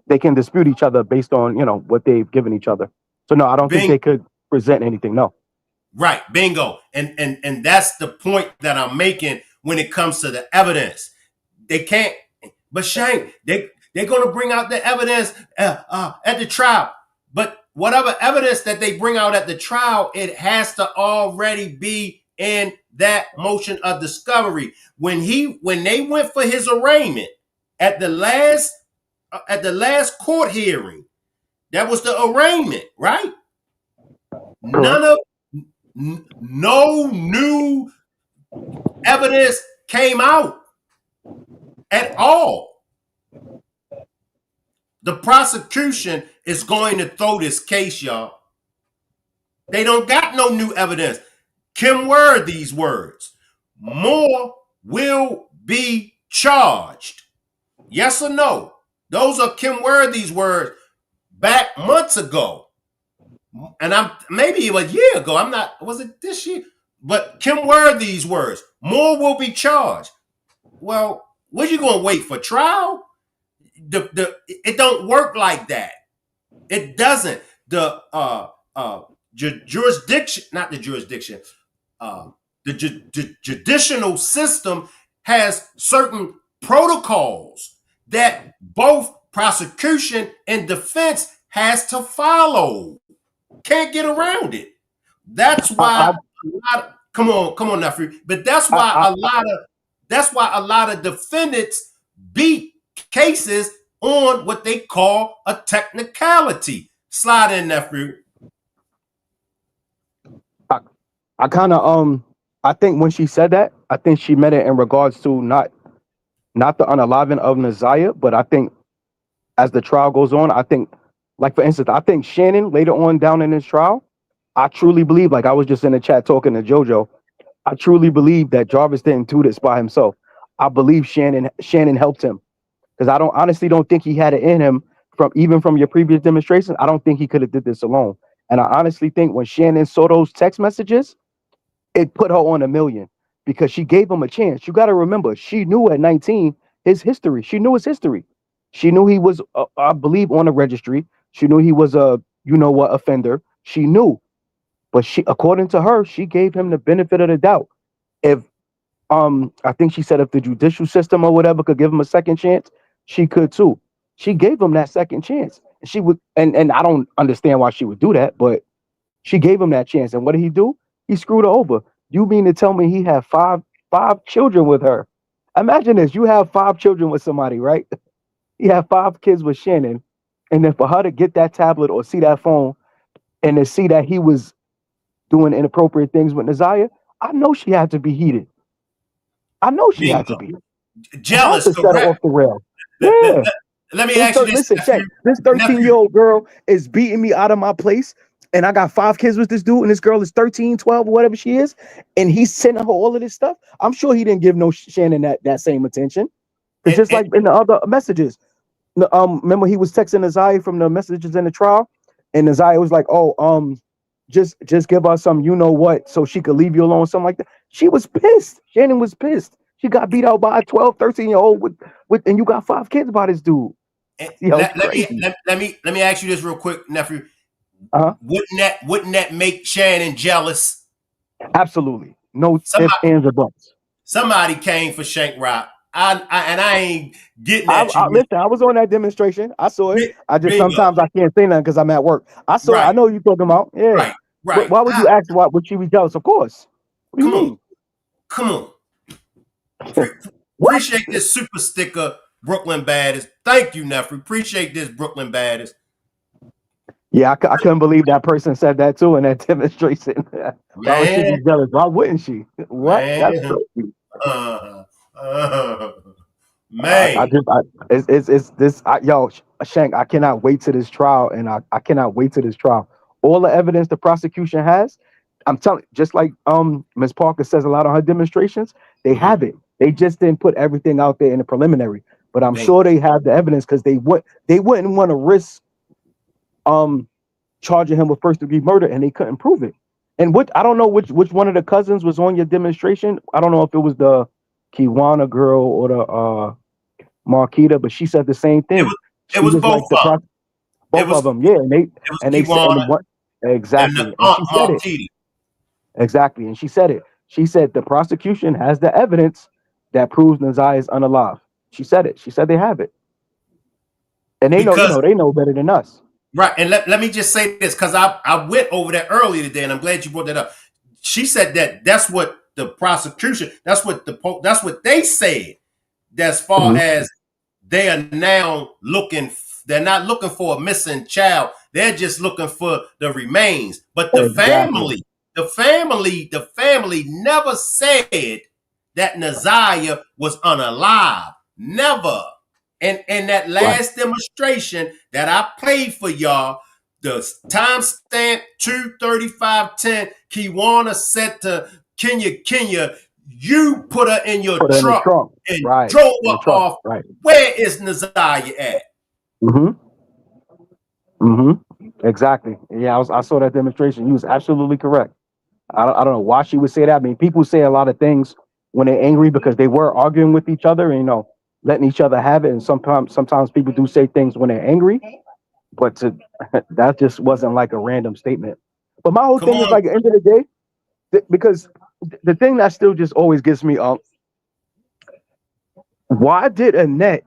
They can dispute each other based on what they've given each other. So no, I don't think they could present anything. No. Right, bingo, and that's the point that I'm making when it comes to the evidence. They can't. But Shane, they're going to bring out the evidence at the trial. But whatever evidence that they bring out at the trial, it has to already be in that motion of discovery. When they went for his arraignment at the last court hearing, that was the arraignment, right? No new evidence came out at all. The prosecution is going to throw this case, y'all. They don't got no new evidence. Kim Word these words. More will be charged. Yes or no? Those are Kim Word these words back months ago. And maybe a year ago. Was it this year? But Kim Word these words. More will be charged. Well, what you going to wait for trial? It don't work like that. It doesn't. The jurisdiction, not the jurisdiction, the judicial system has certain protocols that both prosecution and defense has to follow. Can't get around it. That's why come on, nephew. But that's why a lot of defendants beat cases on what they call a technicality. Slide in, nephew. I kind of I think when she said that, I think she meant it in regards to not the unaliving of NAZIYAH, but I think as the trial goes on, I think, like for instance, I think Shannon later on down in this trial, I truly believe, like I was just in the chat talking to JoJo, I truly believe that Jarvis didn't do this by himself. I believe Shannon helped him, because I honestly don't think he had it in him from your previous demonstrations. I don't think he could have did this alone. And I honestly think when Shannon saw those text messages, it put her on a million, because she gave him a chance. You got to remember, she knew at 19 his history. She knew his history. She knew he was, I believe, on the registry. She knew he was a, offender. She knew, but according to her, she gave him the benefit of the doubt. If, I think she said if the judicial system or whatever could give him a second chance, she could too. She gave him that second chance. She would, and I don't understand why she would do that, but she gave him that chance. And what did he do? He screwed her over. You mean to tell me he had five children with her? Imagine this. You have 5 children with somebody, right? You have 5 kids with Shannon. And then for her to get that tablet or see that phone and to see that he was doing inappropriate things with NAZIYAH, I know she had to be heated. I know she had to be. Jealous, to set her off the rail. Yeah. Let me ask you this. Listen, check. This 13-year-old girl is beating me out of my place, and I got 5 kids with this dude, and this girl is 13, 12, or whatever she is, and he's sending her all of this stuff. I'm sure he didn't give no Shannon that same attention. It's just like in the other messages. Remember he was texting NAZIYAH from the messages in the trial, and NAZIYAH was like, "Oh, just give her some, you know what, so she could leave you alone," something like that. She was pissed. Shannon was pissed. She got beat out by a 12, 13-year-old with, and you got 5 kids by this dude. Let me ask you this real quick, nephew. Wouldn't that make Shannon jealous? Absolutely. No ifs, ands, or buts. Somebody came for Shank Rock. I ain't getting at you. Listen, I was on that demonstration. I saw it. I just sometimes I can't say nothing because I'm at work. I saw it. I know what you're talking about. Yeah. Right. Why would you ask why would she be jealous? Of course. What do you mean? Come on. Appreciate this super sticker, Brooklyn Baddest. Thank you, nephew. Appreciate this, Brooklyn Baddest. Yeah, I couldn't believe that person said that too in that demonstration. Why would she be jealous? Why wouldn't she? What? That's crazy. Man, yo, Shank, I cannot wait to this trial, and I cannot wait to this trial. All the evidence the prosecution has, I'm telling, just like Ms. Parker says a lot on her demonstrations, they have it. They just didn't put everything out there in the preliminary, but I'm sure they have the evidence, because they wouldn't want to risk charging him with first-degree murder, and they couldn't prove it. And I don't know which one of the cousins was on your demonstration. I don't know if it was the Kiwana girl or the Marquita, but she said the same thing. It was both of them. Yeah, and they said exactly. And she said it. Exactly, and she said it. She said the prosecution has the evidence that proves NAZIYAH is unalive. She said it. She said they have it, and they know better than us. Right, and let me just say this, because I went over that earlier today, and I'm glad you brought that up. She said that's what the prosecution, that's what they said. As far as they are now they're not looking for a missing child. They're just looking for the remains. But the family never said that NAZIYAH was unalive. Never. And that last demonstration that I played for y'all, the timestamp 2:35:10, Kiwana said to Kenya, you put her in your truck and drove her off. Right. Where is NAZIYAH at? Exactly. Yeah, I saw that demonstration. You was absolutely correct. I don't know why she would say that. I mean, people say a lot of things when they're angry because they were arguing with each other, and letting each other have it. And sometimes people do say things when they're angry, but that just wasn't like a random statement. But my whole thing is, like, at the end of the day, because the thing that still just always gets me up, why did Annette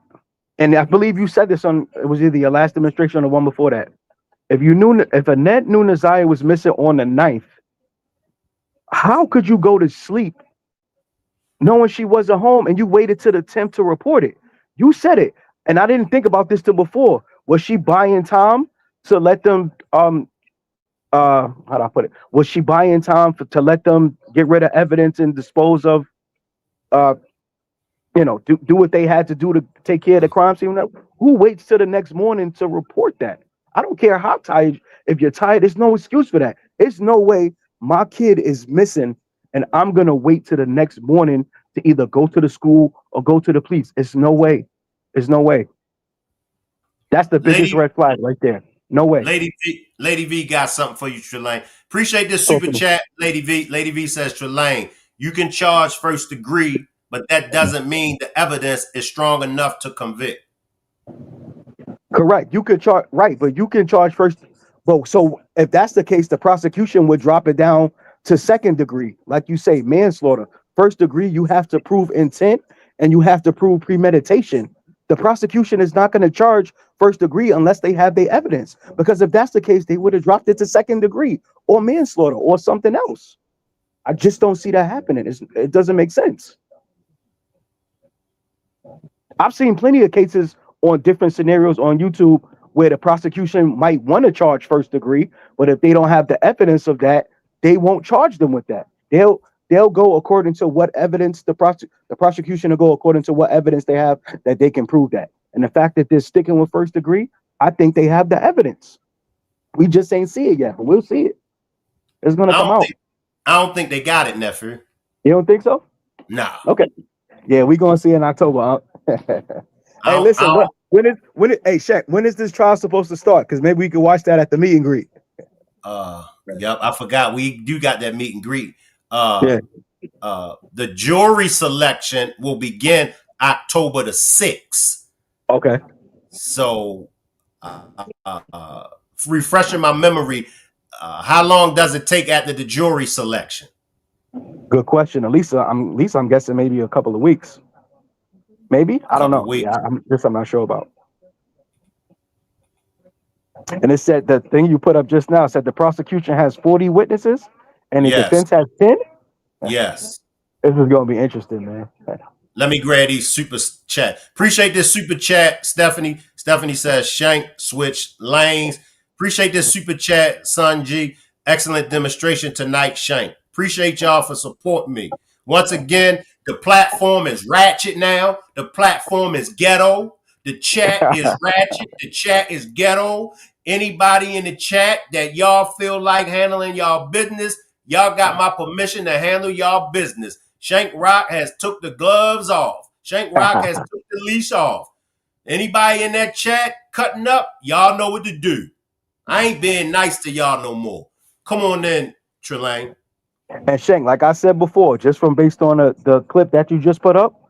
and I believe you said this on, it was either your last demonstration or the one before that. If Annette knew NAZIYAH was missing on the 9th, how could you go to sleep knowing she wasn't home and you waited till the 10th to report it? You said it, and I didn't think about this till before. Was she buying time to let them how do I put it? Was she buying time to let them get rid of evidence and dispose of do what they had to do to take care of the crime scene? Who waits till the next morning to report that? I don't care how tired. If you're tired, there's no excuse for that. There's no way my kid is missing and I'm gonna wait till the next morning to either go to the school or go to the police. It's no way. There's no way. That's the biggest red flag right there. No way. Lady V got something for you, Trelane. Appreciate this super chat, Lady V. Lady V says, Trelane, you can charge first degree, but that doesn't mean the evidence is strong enough to convict. Correct. You could charge, right, but you can charge first. Well, so if that's the case, the prosecution would drop it down to second degree. Like you say, manslaughter. First degree, you have to prove intent and you have to prove premeditation. The prosecution is not going to charge first degree unless they have the evidence. Because if that's the case, they would have dropped it to second degree or manslaughter or something else. I just don't see that happening. It doesn't make sense. I've seen plenty of cases on different scenarios on YouTube where the prosecution might want to charge first degree, but if they don't have the evidence of that, they won't charge them with that. They'll go according to what evidence the prosecution will go according to what evidence they have that they can prove that. And the fact that they're sticking with first degree, I think they have the evidence. We just ain't see it yet, but we'll see it. It's gonna come out. I don't think they got it, nephew. You don't think so? No. Okay. Yeah, we're gonna see it in October. Hey, listen, hey, Shaq, when is this trial supposed to start? Because maybe we can watch that at the meet and greet. Yep, I forgot we do got that meet and greet. The jury selection will begin October the 6th. Okay. So, refreshing my memory, how long does it take after the jury selection? Good question. At least I'm guessing maybe a couple of weeks. Maybe? I don't know. Yeah, I'm not sure about. And it said the thing you put up just now said the prosecution has 40 witnesses and the defense has 10. Yes. This is going to be interesting, man. Let me grab these super chat. Appreciate this super chat, Stephanie. Stephanie says, Shank, switch lanes. Appreciate this super chat, Son G. Excellent demonstration tonight, Shank. Appreciate y'all for supporting me. Once again, the platform is ratchet now. The platform is ghetto. The chat is ratchet. The chat is ghetto. Anybody in the chat that y'all feel like handling y'all business, y'all got my permission to handle y'all business. Shank Rock has took the gloves off. Shank Rock has took the leash off. Anybody in that chat cutting up, y'all know what to do. I ain't being nice to y'all no more. Come on then, Trelane. And Shank, like I said before, just from based on the clip that you just put up,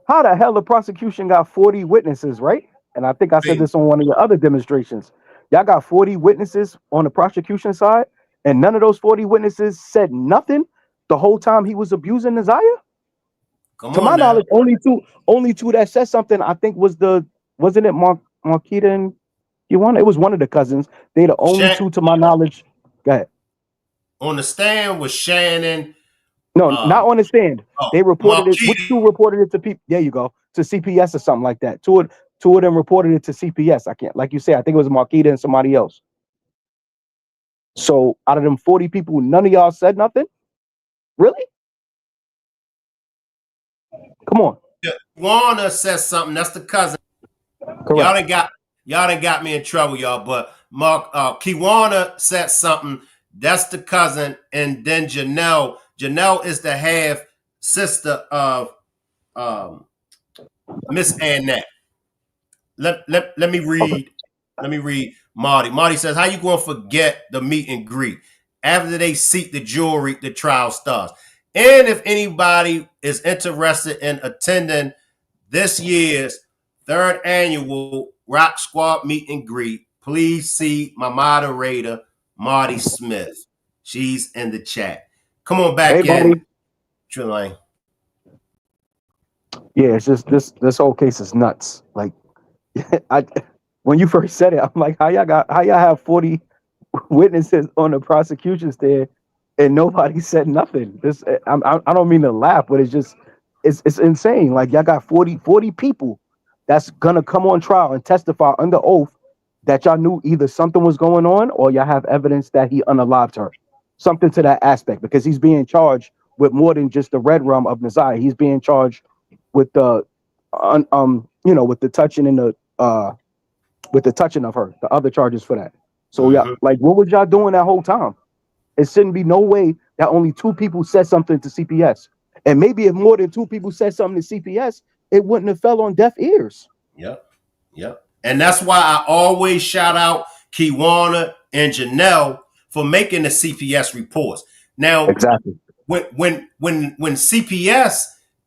how the hell the prosecution got 40 witnesses, right? And I think I said this on one of your other demonstrations. Y'all got 40 witnesses on the prosecution side, and none of those 40 witnesses said nothing the whole time he was abusing NAZIYAH? To my knowledge, only two that said something, I think, wasn't it Marquita and Kiwana? It was one of the cousins. They the only two to my knowledge. Go ahead. On the stand was Shannon. No, not on the stand. They reported it. Which two reported it to There you go. To CPS or something like that. Two of them reported it to CPS. I can't, like you said, I think it was Marquita and somebody else. So out of them 40 people, none of y'all said nothing? Really? Come on. Kiwana says something. That's the cousin. Correct. Y'all done got me in trouble, y'all. But Kiwana said something. That's the cousin. And then Janelle. Janelle is the half sister of Miss Annette. Let me read. Let me read Marty. Marty says, how you going to forget the meet and greet? After they seat the jury, the trial starts. And if anybody is interested in attending this year's 3rd annual Rock Squad meet and greet, please see my moderator, Marty Smith. She's in the chat. Come on back in, Trelane. Yeah, it's just this whole case is nuts. Like, When you first said it, I'm like, how y'all have 40 witnesses on the prosecution stand and nobody said nothing? This I don't mean to laugh, but it's insane. Like y'all got 40 people that's gonna come on trial and testify under oath that y'all knew either something was going on or y'all have evidence that he unalived her. Something to that aspect, because he's being charged with more than just the Redrum of NAZIYAH. He's being charged with the with the touching and the with the touching of her, the other charges for that. So yeah, like what was y'all doing that whole time? It shouldn't be no way that only 2 people said something to CPS. And maybe if more than 2 people said something to CPS, it wouldn't have fell on deaf ears. Yep. Yep. And that's why I always shout out Kiwana and Janelle for making the CPS reports. Now, exactly. When CPS,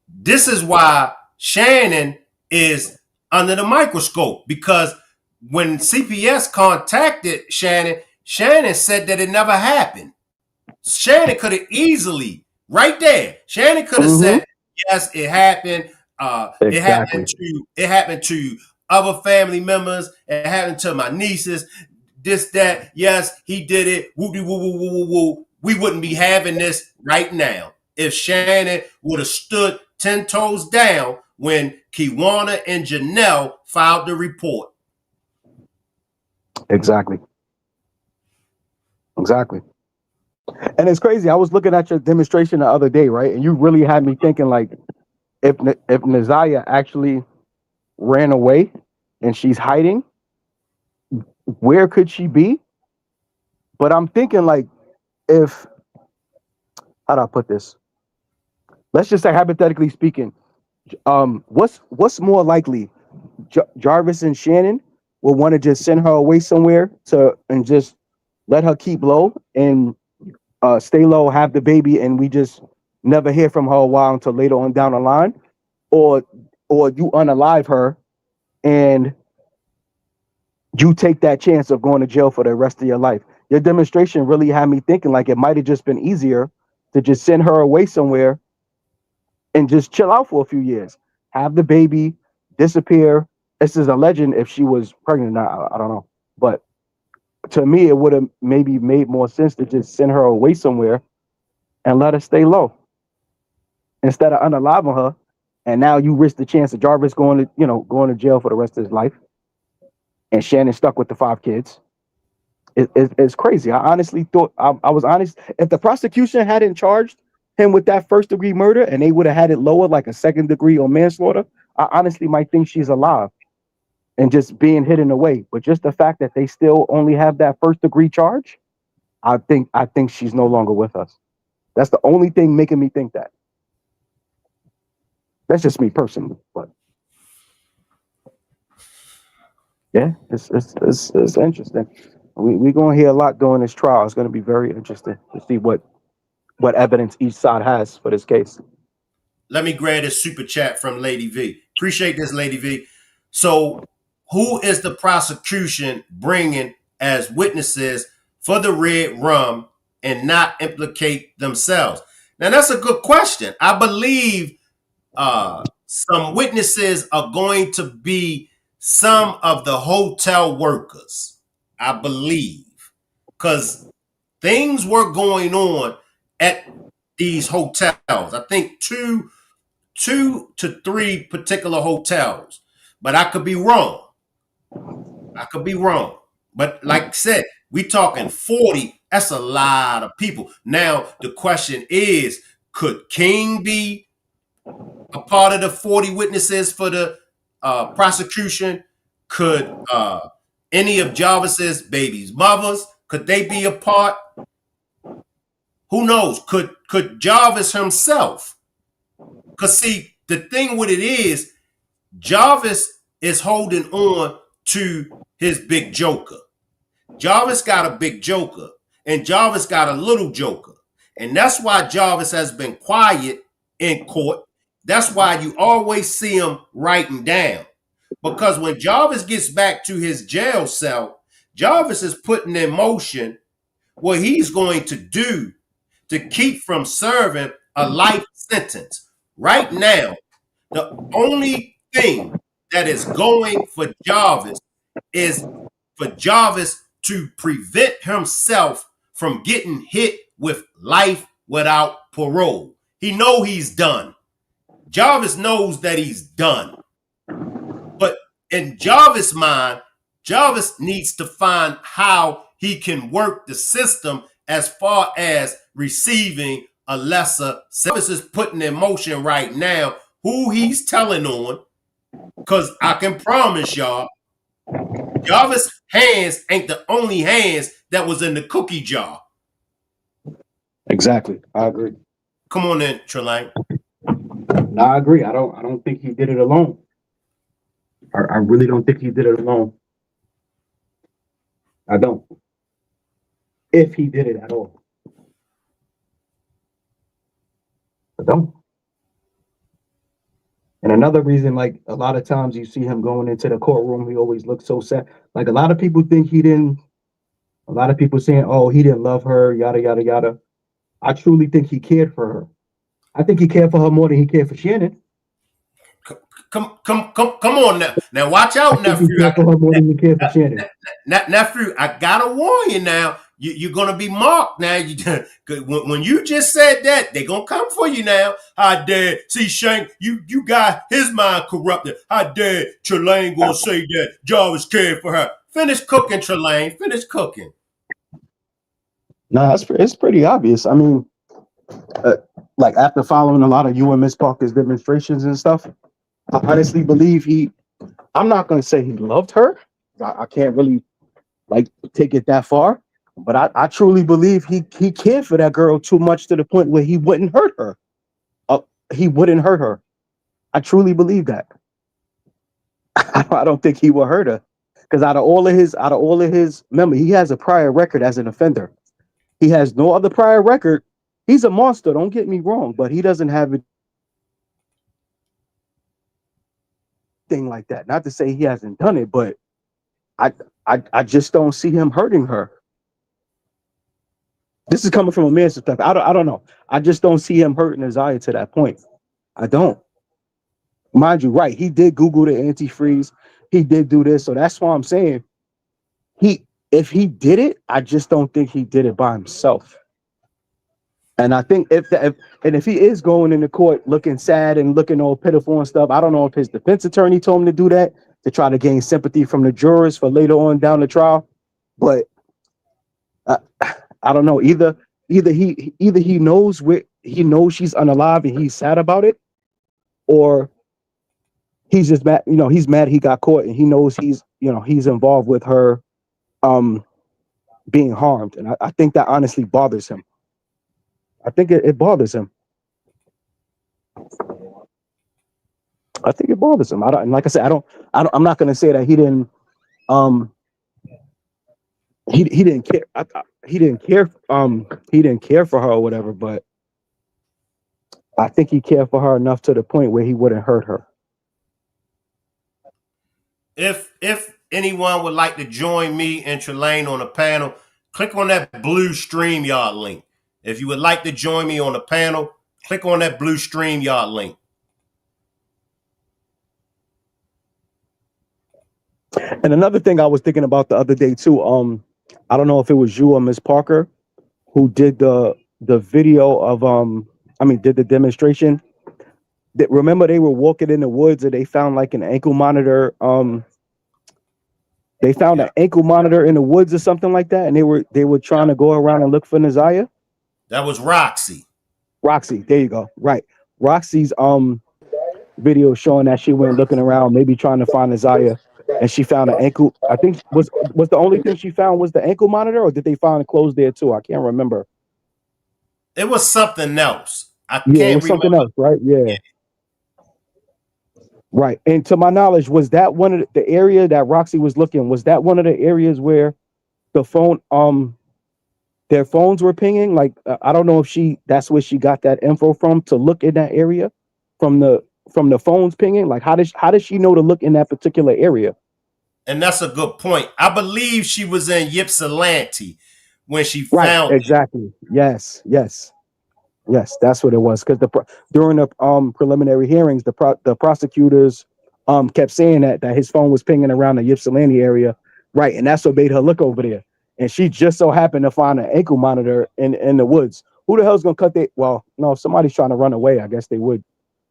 this is why Shannon is under the microscope, because when CPS contacted Shannon, Shannon said that it never happened. Shannon could have easily, right there, Shannon could have said, yes, it happened. Exactly. It happened to other family members. It happened to my nieces. This, that, yes, he did it. Woo, woo, woo, woo, woo. We wouldn't be having this right now if Shannon would have stood 10 toes down when Kiwana and Janelle filed the report. Exactly. And it's crazy. I was looking at your demonstration the other day, right? And you really had me thinking, like, if NAZIYAH actually ran away and she's hiding, where could she be? But I'm thinking, like, if, how do I put this? Let's just say, hypothetically speaking, what's more likely? Jarvis and Shannon will want to just send her away somewhere and just let her keep low and stay low, have the baby, and we just never hear from her a while until later on down the line, or you unalive her and you take that chance of going to jail for the rest of your life. Your demonstration really had me thinking, like, it might have just been easier to just send her away somewhere and just chill out for a few years, have the baby, disappear. This is a legend if she was pregnant or not. I don't know. But to me, it would have maybe made more sense to just send her away somewhere and let her stay low instead of unaliving her. And now you risk the chance of Jarvis going to jail for the rest of his life, and Shannon stuck with the 5 kids. It's crazy. I honestly thought, I was honest, if the prosecution hadn't charged him with that 1st-degree murder and they would have had it lower, like a 2nd degree or manslaughter, I honestly might think she's alive and just being hidden away. But just the fact that they still only have that 1st-degree charge, I think she's no longer with us. That's the only thing making me think that. That's just me personally, but yeah, it's interesting. We're gonna hear a lot during this trial. It's gonna be very interesting to see what evidence each side has for this case. Let me grab this super chat from Lady V. Appreciate this, Lady V. So, who is the prosecution bringing as witnesses for the Redrum and not implicate themselves? Now, that's a good question. I believe some witnesses are going to be some of the hotel workers, I believe, because things were going on at these hotels. I think two to 3 particular hotels, but I could be wrong. But like I said, we talking 40. That's a lot of people. Now the question is, could King be a part of the 40 witnesses for the prosecution? Could any of Jarvis's baby's mothers, could they be a part? Who knows? Could Jarvis himself? Because see, the thing with it is, Jarvis is holding on to his big joker. Jarvis got a big joker, and Jarvis got a little joker. And that's why Jarvis has been quiet in court. That's why you always see him writing down. Because when Jarvis gets back to his jail cell, Jarvis is putting in motion what he's going to do to keep from serving a life sentence. Right now, the only thing that is going for Jarvis is for Jarvis to prevent himself from getting hit with life without parole. He know he's done. Jarvis knows that he's done. But in Jarvis' mind, Jarvis needs to find how he can work the system as far as receiving a lesser. Jarvis is putting in motion right now who he's telling on, because I can promise y'all, Jarvis' hands ain't the only hands that was in the cookie jar. Exactly. I agree. Come on in, Trelane. I agree. I don't think he did it alone. I really don't think he did it alone. I don't. If he did it at all. I don't. And another reason, like a lot of times you see him going into the courtroom, he always looks so sad. Like a lot of people think he didn't, a lot of people saying, oh, he didn't love her, yada, yada, yada. I truly think he cared for her. I think he cared for her more than he cared for Shannon. Come on now. Now watch out, nephew. Nephew, I gotta warn you now. You're gonna be marked now. When you just said that, they're gonna come for you now. How dare see Shank? You got his mind corrupted. How dare Trelane gonna say that Jarvis cared for her? Finish cooking, Trelane. Finish cooking. Nah, it's pretty obvious. I mean, like after following a lot of you and Miss Parker's demonstrations and stuff, I honestly believe I'm not going to say he loved her. I can't really like take it that far, but I truly believe he cared for that girl too much to the point where he wouldn't hurt her. He wouldn't hurt her. I truly believe that. I don't think he will hurt her because out of all of his, remember, he has a prior record as an offender. He has no other prior record. He's a monster. Don't get me wrong, but he doesn't have it. Thing like that. Not to say he hasn't done it, but I just don't see him hurting her. This is coming from a man's perspective. I don't know. I just don't see him hurting NAZIYAH to that point. I don't. Mind you, right? He did Google the antifreeze. He did do this, so that's why I'm saying if he did it, I just don't think he did it by himself. And I think if he is going into court looking sad and looking all pitiful and stuff, I don't know if his defense attorney told him to do that to try to gain sympathy from the jurors for later on down the trial. But I don't know. Either he knows she's unalive and he's sad about it, or he's just mad. You know, he's mad he got caught and he knows he's involved with her being harmed. And I think that honestly bothers him. I think it bothers him. I think it bothers him. And like I said, I'm not going to say that he didn't. He didn't care. He didn't care. He didn't care for her or whatever. But I think he cared for her enough to the point where he wouldn't hurt her. If anyone would like to join me and Trelane on a panel, click on that blue StreamYard link. If you would like to join me on the panel, click on that blue StreamYard link. And another thing I was thinking about the other day too, I don't know if it was you or Miss Parker who did the video of did the demonstration. Remember they were walking in the woods and they found like an ankle monitor. They found an ankle monitor in the woods or something like that, and they were trying to go around and look for NAZIYAH. That was Roxy. Roxy, there you go. Right. Roxy's video showing that she went looking around, maybe trying to find NAZIYAH, and she found an ankle. I think was the only thing she found was the ankle monitor, or did they find clothes there too? I can't remember. It was something else. It was something else, right? Yeah. Right. And to my knowledge, was that one of the area that Roxy was looking? Was that one of the areas where the phone their phones were pinging? Like I don't know if that's where she got that info from to look in that area from the phones pinging. Like how does she know to look in that particular area? And that's a good point. I believe she was in Ypsilanti when she found it. Exactly. Yes, that's what it was. Because during the preliminary hearings, the prosecutors kept saying that his phone was pinging around the Ypsilanti area, right? And that's what made her look over there. And she just so happened to find an ankle monitor in the woods. Who the hell's gonna cut their? Well, no, if somebody's trying to run away, I guess they would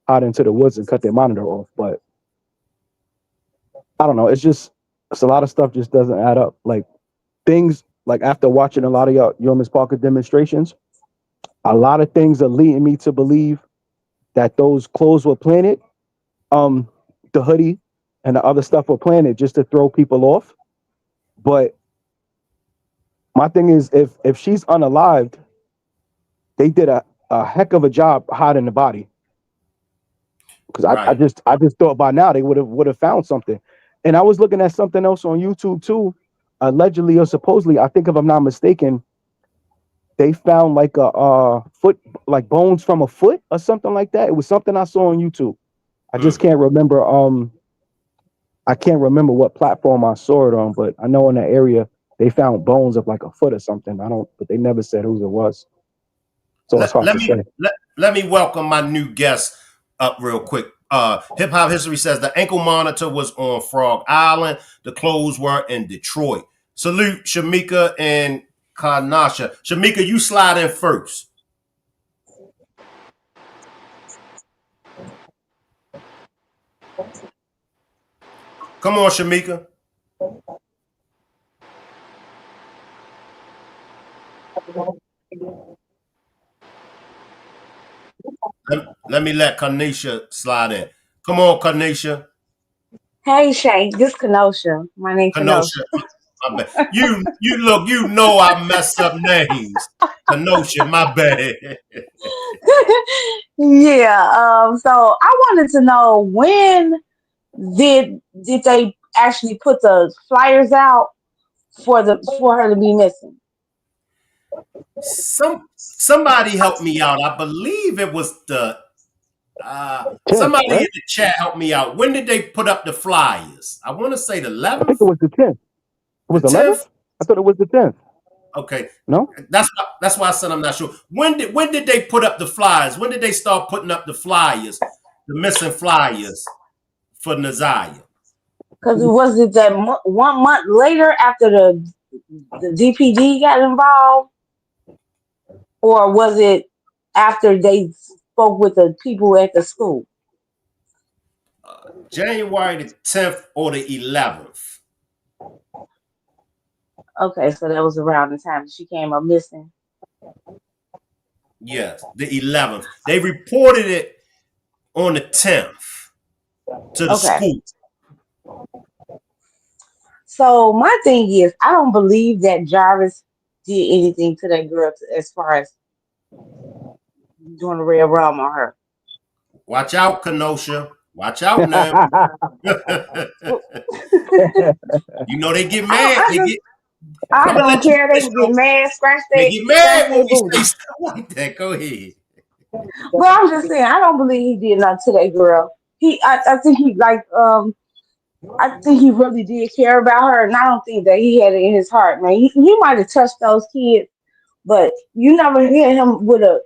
out into the woods and cut their monitor off. But I don't know. It's a lot of stuff just doesn't add up. Like things like after watching a lot of your Miss Parker demonstrations, a lot of things are leading me to believe that those clothes were planted, the hoodie and the other stuff were planted just to throw people off. But my thing is, if she's unalived, they did a heck of a job hiding the body. Because Right. I just thought by now they would have found something. And I was looking at something else on YouTube too. Allegedly or supposedly, I think if I'm not mistaken, they found like a foot, like bones from a foot or something like that. It was something I saw on YouTube. I just can't remember. I can't remember what platform I saw it on, but I know in that area they found bones of like a foot or something. But they never said whose it was. So it's hard to say. Let me welcome my new guest up real quick. Hip Hop History says the ankle monitor was on Frog Island. The clothes were in Detroit. Salute Shamika and Kanasha. Shamika, you slide in first. Come on, Shamika. Let me let Kanisha slide in. Come on, Kanisha. Hey Shay, this Kenosha. My name's Kenosha. My bad. You look, you know I mess up names. Kenosha, my bad. Yeah. So I wanted to know when did they actually put the flyers out for her to be missing? Somebody help me out. I believe it was the somebody right? in the chat help me out. When did they put up the flyers? I want to say the 11th. I think it was the 10th. It was the 11th? I thought it was the 10th. Okay. No? That's why I said I'm not sure. When did they put up the flyers? When did they start putting up the flyers, the missing flyers for NAZIYAH? Because was it that 1 month later after the DPD got involved, or was it after they spoke with the people at the school? January the 10th or the 11th. Okay, so that was around the time she came up missing. Yes, the 11th. They reported it on the 10th to the school. So my thing is, I don't believe that Jarvis did anything to that girl as far as doing a red rum on her. Watch out, Kenosha. Watch out now. You know they get mad. I don't care. They can get mad, scratch they get mad when we say stuff like that. Go ahead. Well, I'm just saying, I don't believe he did nothing to that girl. I think he I think he really did care about her, and I don't think that he had it in his heart, man. He might have touched those kids, but you never hear him with a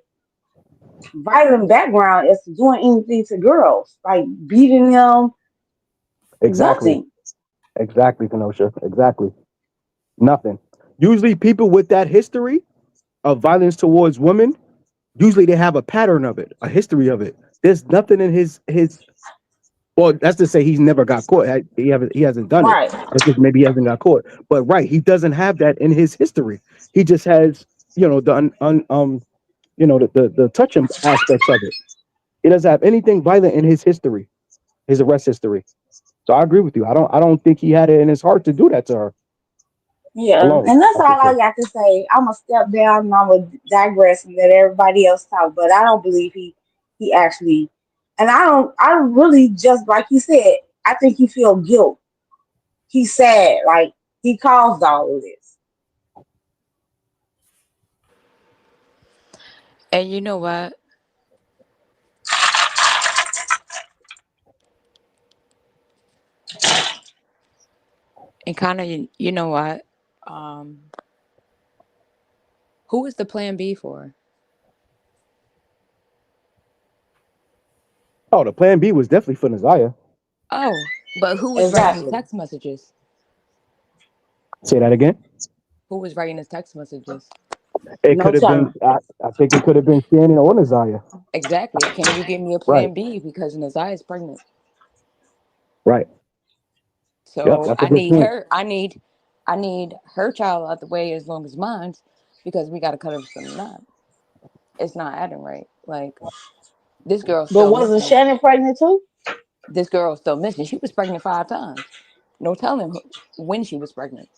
violent background as to doing anything to girls, like beating them. Exactly. Nothing. Exactly, Kenosha. Exactly. Nothing. Usually people with that history of violence towards women, usually they have a pattern of it, a history of it. There's nothing in his well, that's to say he's never got caught. He hasn't done it. That's just maybe he hasn't got caught. But right, he doesn't have that in his history. He just has, the the touching aspects of it. He doesn't have anything violent in his history, his arrest history. So I agree with you. I don't think he had it in his heart to do that to her. Yeah, alone, and that's all I got to say. I'm gonna step down and I'm gonna digress and let everybody else talk. But I don't believe he actually, and I really, just like you said, I think he feel guilt. He's sad, like he caused all of this. And you know what? And kind of, you know what? Who is the plan B for? Oh, the plan B was definitely for NAZIYAH. Oh, but who was writing his Exactly. text messages? Say that again. Who was writing his text messages? It No could have been. telling. I think it could have been Shannon or Naziah. Exactly. Can you give me a Right. plan B because Naziah is pregnant? Right. Yep. So That's a good point. I need her child out the way as long as mine's because we got to cut her some knot. It's not adding right. Like this girl's But still wasn't missing. Shannon pregnant too? This girl's still missing. She was pregnant 5 times. No telling when she was pregnant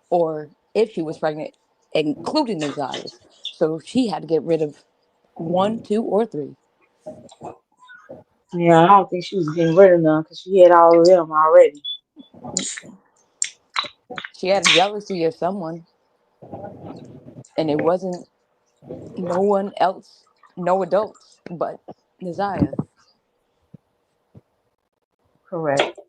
or if she was pregnant, including Naziah's. So she had to get rid of one, two, or three. Yeah, I don't think she was getting rid of none because she had all of them already. She had a jealousy of someone, and it wasn't no one else, no adults, but Naziah. Correct.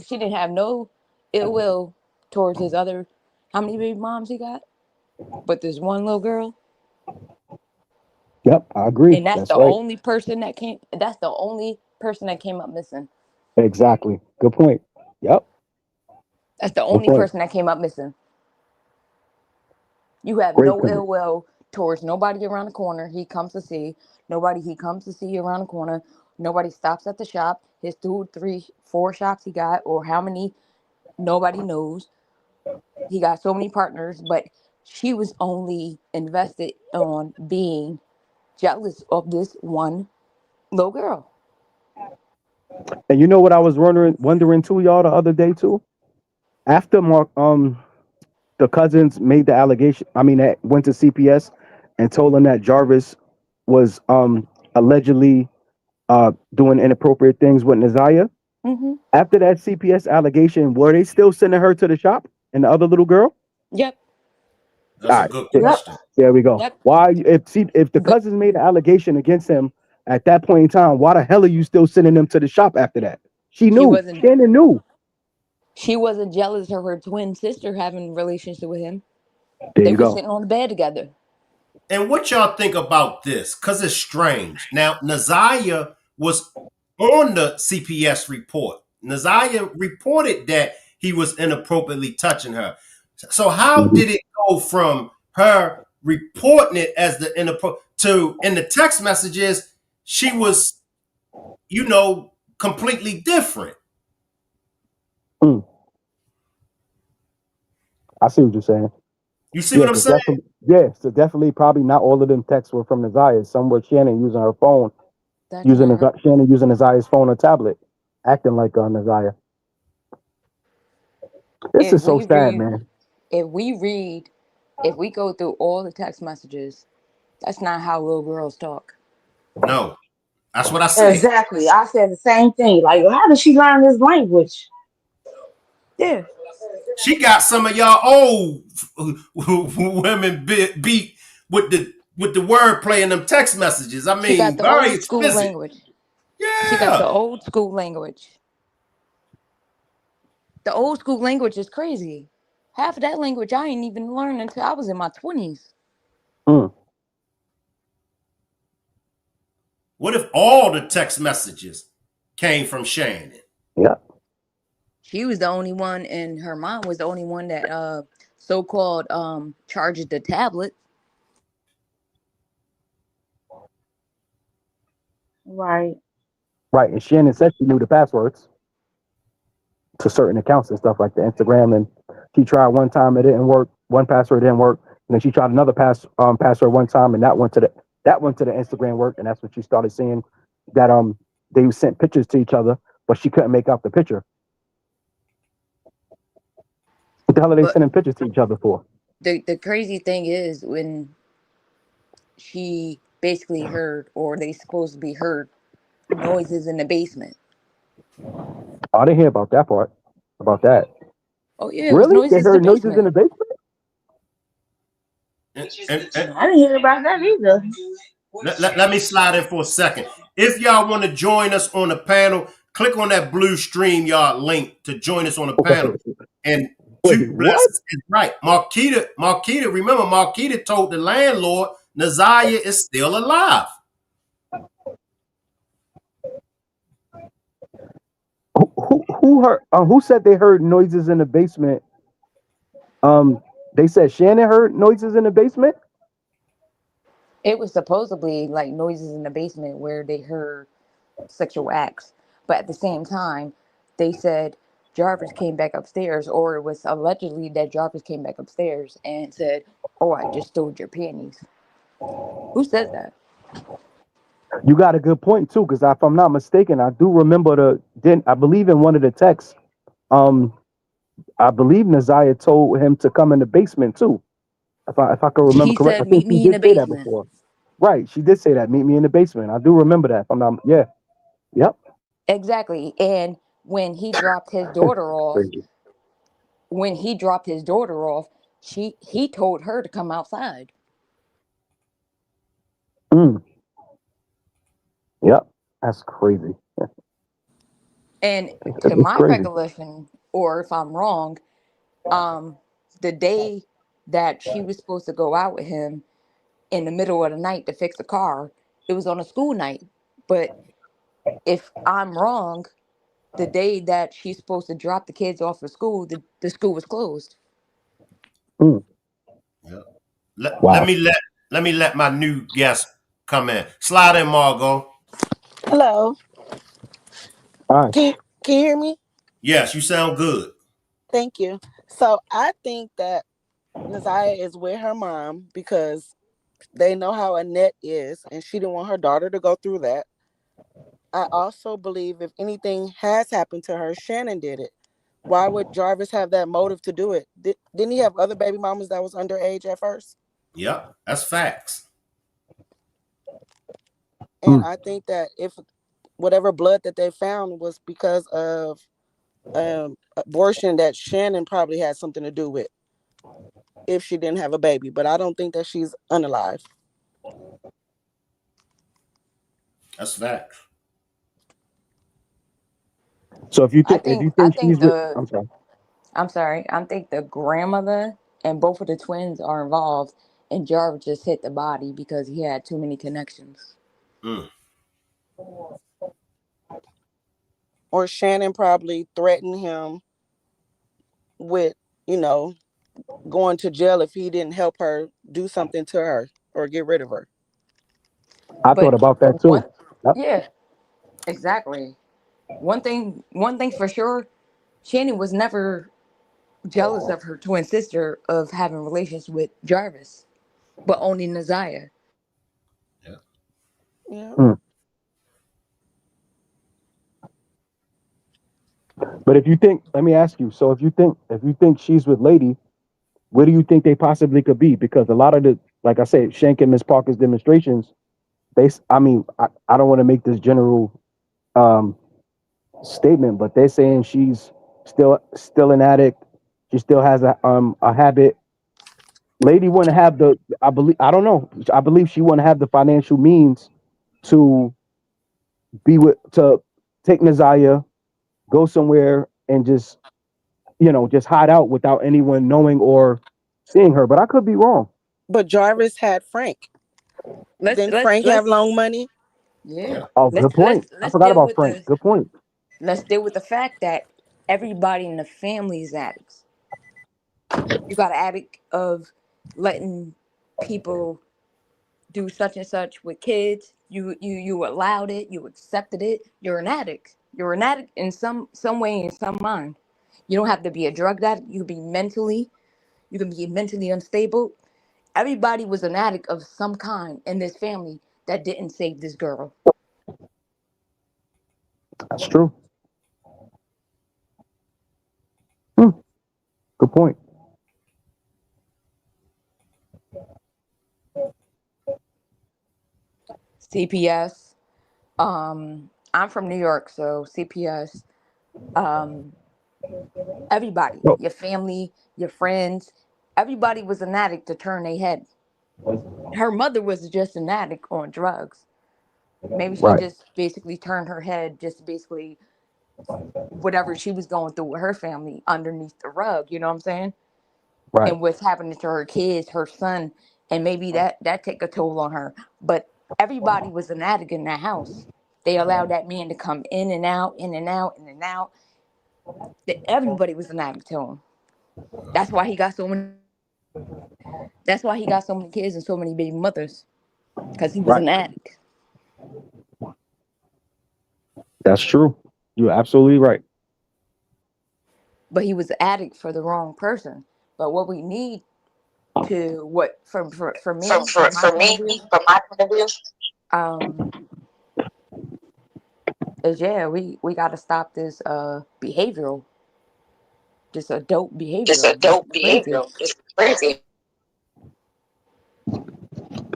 She didn't have no ill will towards his other. How many baby moms he got? But this one little girl, Yep. I agree. and that's That's the right. only person that came. That's the only person that came up missing. Exactly. Good point. Yep. That's the Good only point. person that came up missing. You have Great no point. ill will towards nobody around the corner. He comes to see nobody. He comes to see you around the corner. Nobody stops at the shop. His 2, 3, 4 shops he got, or how many, nobody knows. He got so many partners, but she was only invested on being jealous of this one little girl. And you know what I was wondering too, y'all, the other day too. After Mark, the cousins made the allegation. I mean, that went to CPS and told them that Jarvis was allegedly doing inappropriate things with Naziah. Mm-hmm. After that CPS allegation, were they still sending her to the shop and the other little girl? Yep. All That's a right, good Yep. question. there we go. Yep. Why, if the But cousins made an allegation against him at that point in time, why the hell are you still sending them to the shop after that? She she knew. wasn't. Shannon knew. She wasn't jealous of her twin sister having a relationship with him. There They you were go. sitting on the bed together. And what y'all think about this? Because it's strange. Now, Naziah was on the CPS report. Naziah reported that he was inappropriately touching her. So how Mhm. did it go from her reporting it as the inappropriate to in the text messages, she was, completely different. Mm, I see what you're saying. You see Yeah, what I'm because saying? definitely, yeah, so definitely, probably not all of them texts were from Naziah. Some were Shannon using her phone, That's not her. Shannon using Naziah's phone or tablet, acting like Naziah. This If is so we sad, read, man. if we read, if we go through all the text messages, that's not how little girls talk. No, that's what I said. Exactly. I said the same thing. Like, how did she learn this language? Yeah. She got some of y'all old women beat with the wordplay in them text messages. I She got mean, the very old school explicit. language. She got the Yeah. old school language. The old school language is crazy. Half of that language I ain't even learned until I was in my 20s. Mm, What if all the text messages came from Shannon? yeah. She was the only one, and her mom was the only one that so called charged the tablet. Right. Right. And Shannon said she knew the passwords to certain accounts and stuff like the Instagram. And she tried one time, it didn't work. One password didn't work. And then she tried another password one time, and that went to the Instagram work. And that's when she started seeing that they sent pictures to each other, but she couldn't make out the picture. What the hell are they But sending pictures to each other for? the crazy thing is when she basically heard, or they supposed to be heard, noises in the basement. Oh, I didn't hear about that part. About that. Oh yeah, it was Really? They noises in heard the noises in basement. the basement? And I didn't hear about that either. let me slide in for a second. If y'all want to join us on the panel, click on that blue StreamYard link to join us on the panel. And Wait, two what? blessings is right. Marquita, remember, Marquita told the landlord Naziah is still alive. who said they heard noises in the basement? They said Shannon heard noises in the basement. It was supposedly like noises in the basement where they heard sexual acts, but at the same time, they said Jarvis came back upstairs, or it was allegedly that Jarvis came back upstairs and said, "Oh, I just stole your panties." Who says that? You got a good point too, because if I'm not mistaken, I do remember I believe in one of the texts, um, I believe NAZIYAH told him to come in the basement too. If I can remember He correct, I said, think "Meet she me in the did say that basement." before. Right, she did say that. Meet me in the basement. I do remember that. If I'm not, yeah, yep. Exactly. And when he dropped his daughter off, Crazy. when he dropped his daughter off, he told her to come outside. Mm, yep, that's crazy. And to It's my crazy. recollection, or if I'm wrong, um, the day that she was supposed to go out with him in the middle of the night to fix the car, it was on a school night. But if I'm wrong, the day that she's supposed to drop the kids off at school, the school was closed. Mm, Yeah. Let, let wow. me let let me let my new guest come in. Slide in, Margot. Hello. All right. Can you hear me? Yes, you sound good. Thank you. So I think that Naziah is with her mom because they know how Annette is and she didn't want her daughter to go through that. I also believe if anything has happened to her, Shannon did it. Why would Jarvis have that motive to do it? Didn't he have other baby mamas that was underage at first? Yep, that's facts. And Mm. I think that if whatever blood that they found was because of abortion, that Shannon probably had something to do with if she didn't have a baby. But I don't think that she's unalive. That's facts. So I if you think I think she's think with, the I'm sorry. I'm sorry, I think the grandmother and both of the twins are involved, and Jarvis just hit the body because he had too many connections. Mm. Or Shannon probably threatened him with, you know, going to jail if he didn't help her do something to her or get rid of her. I thought But about that too. one, Yep. yeah, exactly. One thing for sure, Shannon was never jealous of her twin sister of having relations with Jarvis, but only Naziah. Yeah. Yeah. Mm. But if you think, let me ask you. So if you think she's with Lady, where do you think they possibly could be? Because a lot of the, like I said, Shank and Miss Parker's demonstrations, I mean, I don't want to make this general um, statement, but they're saying she's still an addict. She still has a habit. Lady wouldn't have the, I believe, I don't know. I believe she wouldn't have the financial means to to take Naziah, go somewhere and just, just hide out without anyone knowing or seeing her. But I could be wrong. But Jarvis had Frank. Let's Didn't let's Frank have let's long money? yeah. Yeah. Oh, Let's good let's point. I let's forgot deal about with Frank. the Good point. let's deal with the fact that everybody in the family is addicts. You got an addict of letting people do such and such with kids. You allowed it. You accepted it. You're an addict. You're an addict in some way, in some mind. You don't have to be a drug addict. You can be mentally unstable. Everybody was an addict of some kind in this family that didn't save this girl. That's true. Hmm, good point. CPS. I'm from New York, so CPS. Um, everybody, Oh, your family, your friends, everybody was an addict to turn their head. Her mother was just an addict on drugs. Maybe she right, just basically turned her head, just basically whatever she was going through with her family underneath the rug. You know what I'm saying? right, And what's happening to her kids, her son, and maybe that take a toll on her. But everybody was an addict in that house. They allowed that man to come in and out, in and out, in and out. Everybody was an addict to him. That's why he got so many. That's why he got so many kids and so many baby mothers, because he was Right. an addict. That's true. You're absolutely right. But he was an addict for the wrong person. But what we need to what for me, from my For point of me, view, from my point of view, um, is yeah, we got to stop this behavioral, this adult just behavioral. This adult is crazy. behavioral. It's crazy.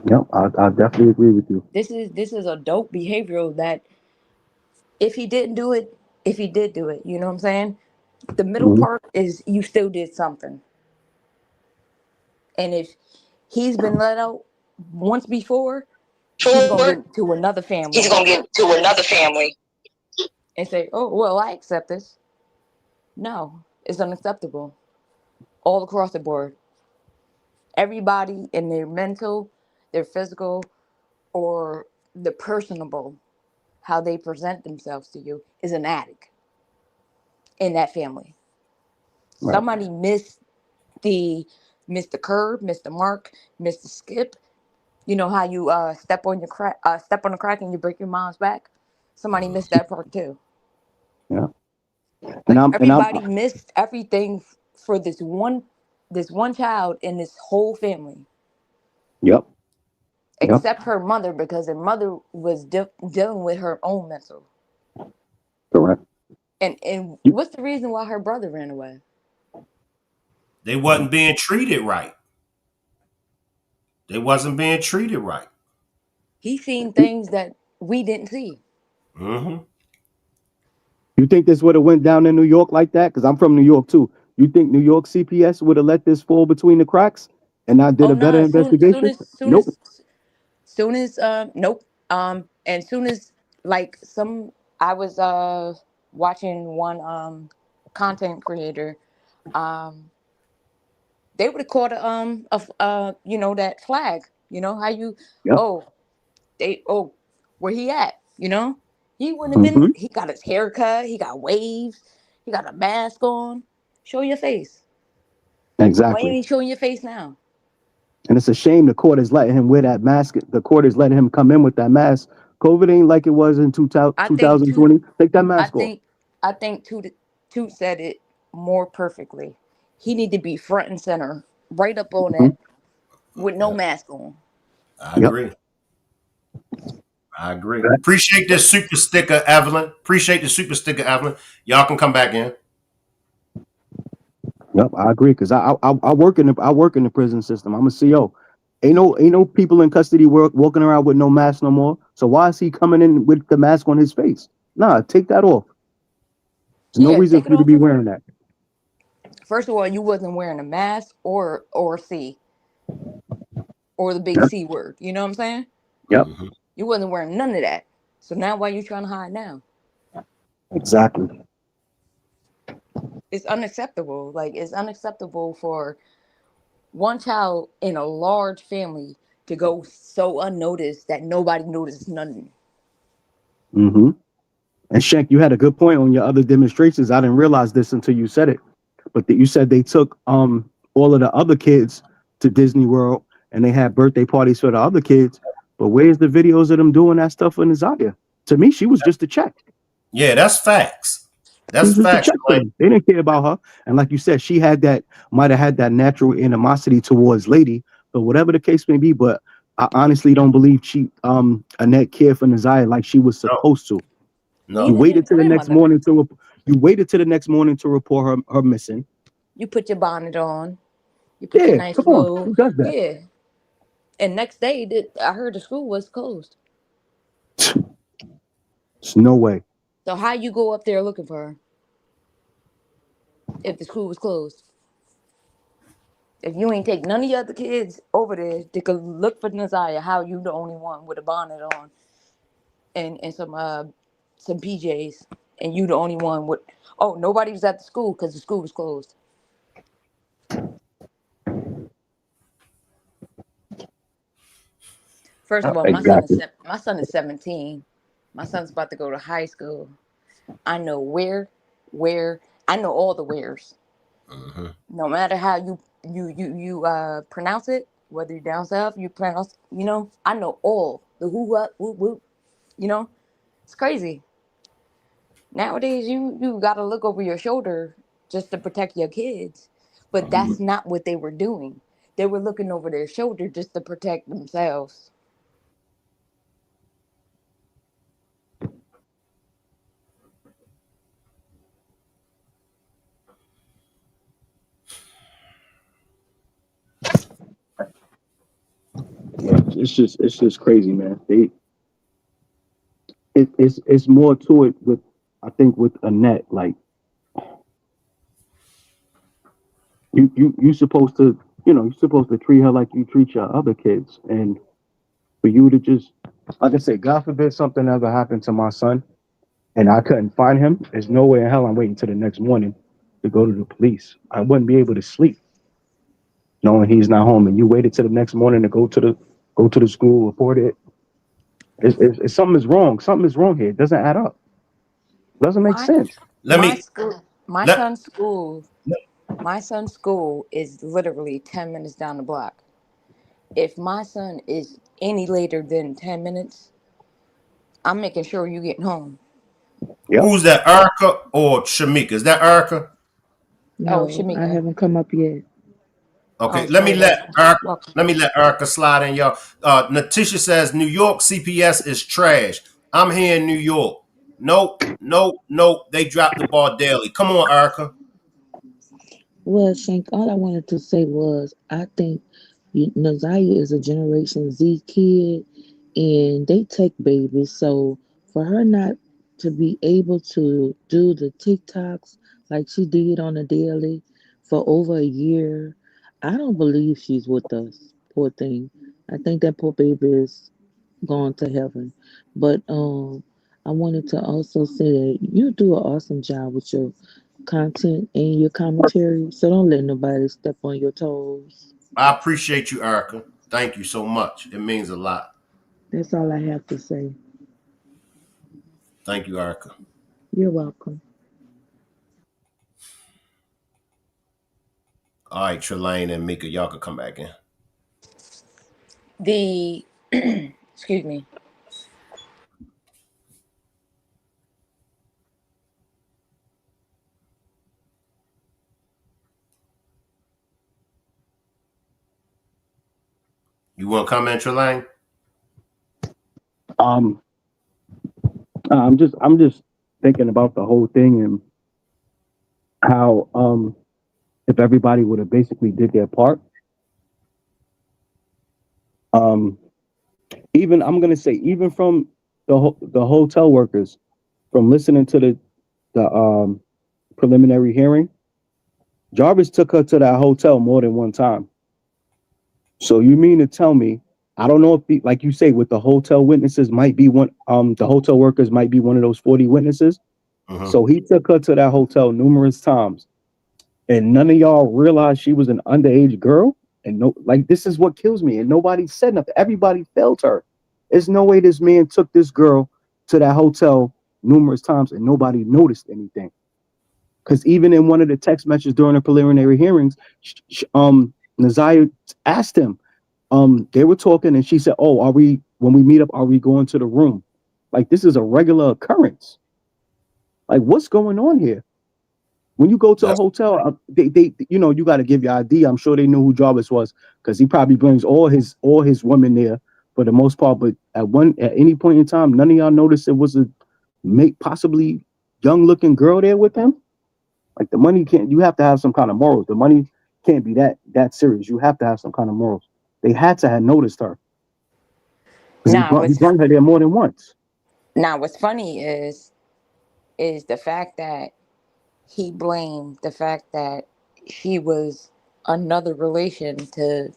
Yep, I definitely agree with you. This is adult behavioral that if he didn't do it, if he did do it, you know what I'm saying? The middle Hmm. part is you still did something. And if he's been let out once before, he's gonna Forward, get to another he's family gonna get to another family. and say, "Oh, well, I accept this." No, it's unacceptable all across the board. Everybody in their mental, their physical, or the personable, how they present themselves to you, is an addict in that family. Right. Somebody the missed the curb, missed the mark, missed the skip. You know how you step on the crack and you break your mom's back. Somebody missed that part too. Yeah. And Like I'm everybody missed everything for this one child in this whole family, yep. Yep. except her mother, because her mother was dealing with her own mental. Correct. And You, what's the reason why her brother ran away? They wasn't being treated right. They wasn't being treated right. He seen things that we didn't see. Hmm. you think this would have went down in New York like that? Because I'm from New York too. You think New York CPS would have let this fall between the cracks and not did Oh a better no! investigation? Nope. Soon as nope. And soon as, like, I was watching one content creator, um they would have caught that flag. You know how you, Yep. oh, where he at? He wouldn't have been. Hmm. He got his hair cut. He got waves. He got a mask on. Show your face. Why you Exactly. ain't showing your face now? And it's a shame the court is letting him wear that mask. The court is letting him come in with that mask. COVID ain't like it was in I think two. 2020. Take that I mask off. think I think Toot said it more perfectly. He need to be front and center, right up on Hmm. that, with no Yeah, mask on. I Yep. agree. I agree. Appreciate this super sticker, Evelyn. Appreciate the super sticker, Evelyn. Y'all can come back in. Yep, I agree because I work in the prison system. I'm a CO. Ain't no people in custody walking around with no mask no more. So why is he coming in with the mask on his face? Nah, take that off. There's no Yeah, reason take it for you to off. be wearing that. First of all, you wasn't wearing a mask or C, or the big Yep. C word. You know what I'm saying? Yep. Hmm. You wasn't wearing none of that. So now why you trying to hide now? Exactly. It's unacceptable. Like, it's unacceptable for one child in a large family to go so unnoticed that nobody noticed nothing. Hmm. And Shank, you had a good point on your other demonstrations. I didn't realize this until you said it, but that you said they took all of the other kids to Disney World and they had birthday parties for the other kids. But where's the videos of them doing that stuff for Nazaya? To me, she was just a check. Yeah, that's facts. She That's was just a facts, check for Elaine. them. They didn't care about her. And like you said, might have had that natural animosity towards Lady, but whatever the case may be. But I honestly don't believe Annette cared for Nazaya like she was No, supposed to. You no. Neither did waited to the next grandmother. morning to report her missing. You put your bonnet on. You put your Yeah, nice come on. little, Who does that? yeah. And next day, I heard the school was closed. There's no way. So how you go up there looking for her if the school was closed? If you ain't take none of the other kids over there to go look for Naziah, how you the only one with a bonnet on and some PJs, and you the only one with? Oh, nobody was at the school because the school was closed. First of all, Exactly. my son is 17. My son's about to go to high school. I know where I know all the wheres. Mm-hmm. No matter how you pronounce it, whether you're down south, you pronounce, I know all the who, what, whoop, whoop. It's crazy. Nowadays, you got to look over your shoulder just to protect your kids, but that's not what they were doing. They were looking over their shoulder just to protect themselves. Yeah, it's just crazy, man. It's more to it with, I think, with Annette. Like, you supposed to, you're supposed to treat her like you treat your other kids, and for you to just, like I said, God forbid something ever happened to my son and I couldn't find him, there's no way in hell I'm waiting till the next morning to go to the police. I wouldn't be able to sleep knowing he's not home, and you waited till the next morning to go to the school, report it. It's something is wrong. Something is wrong here. It doesn't add up. It doesn't make My sense. Let my me school, my let. son's school, my son's school is literally 10 minutes down the block. If my son is any later than 10 minutes, I'm making sure you getting home. Yep. Who's that, Erica or Shamika? Is that Erica? Oh, No, I Shamika. haven't come up yet. Okay, Oh, sorry, baby. Welcome. let me let Erica slide in, y'all. Natisha says New York CPS is trash. I'm here in New York. Nope, nope, nope. They drop the ball daily. Come on, Erica. Well, Shank, all I wanted to say was I think Naziah is a Generation Z kid and they take babies. So for her not to be able to do the TikToks like she did on a daily for over a year, I don't believe she's with us. Poor thing. I think that poor baby is gone to heaven. But I wanted to also say that you do an awesome job with your content and your commentary. So don't let nobody step on your toes. I appreciate you, Erica. Thank you so much. It means a lot. That's all I have to say. Thank you, Erica. You're welcome. All right, Trelane and Mika, y'all can come back in. The excuse me. You want to comment, Trelane? Um, I'm just thinking about the whole thing and how if everybody would have basically did their part, um, even I'm gonna say even from the hotel workers, from listening to the preliminary hearing, Jarvis took her to that hotel more than one time. So you mean to tell me, I don't know if like you say, with the hotel witnesses might be one, the hotel workers might be one of those 40 witnesses. Mm-hmm. So he took her to that hotel numerous times, and none of y'all realized she was an underage girl. And no, like this is what kills me. And nobody said nothing. Everybody felt her. There's no way this man took this girl to that hotel numerous times and nobody noticed anything. Because even in one of the text messages during the preliminary hearings, Naziah asked him, they were talking and she said, "Oh, when we meet up, are we going to the room?" Like this is a regular occurrence. Like what's going on here? When you go to a That's hotel, they you got to give your ID. I'm sure they knew who Jarvis was because he probably brings all his women there for the most part. But at any point in time, none of y'all noticed it was a possibly young looking girl there with him. Like the money can't. You have to have some kind of morals. The money can't be that serious. You have to have some kind of morals. They had to have noticed her because Now he what's brought her there more than once. now what's funny is the fact that he blamed the fact that she was another relation to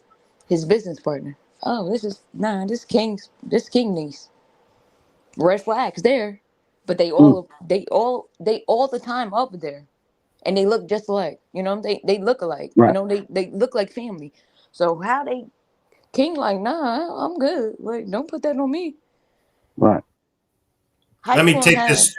his business partner. Oh, this king niece. Red flags there. But Mm, they all the time up there. And they look just alike. They look alike. right, They look like family. So how they king like, nah, I'm good. Like, don't put that on me. right. How let you me gonna take have this.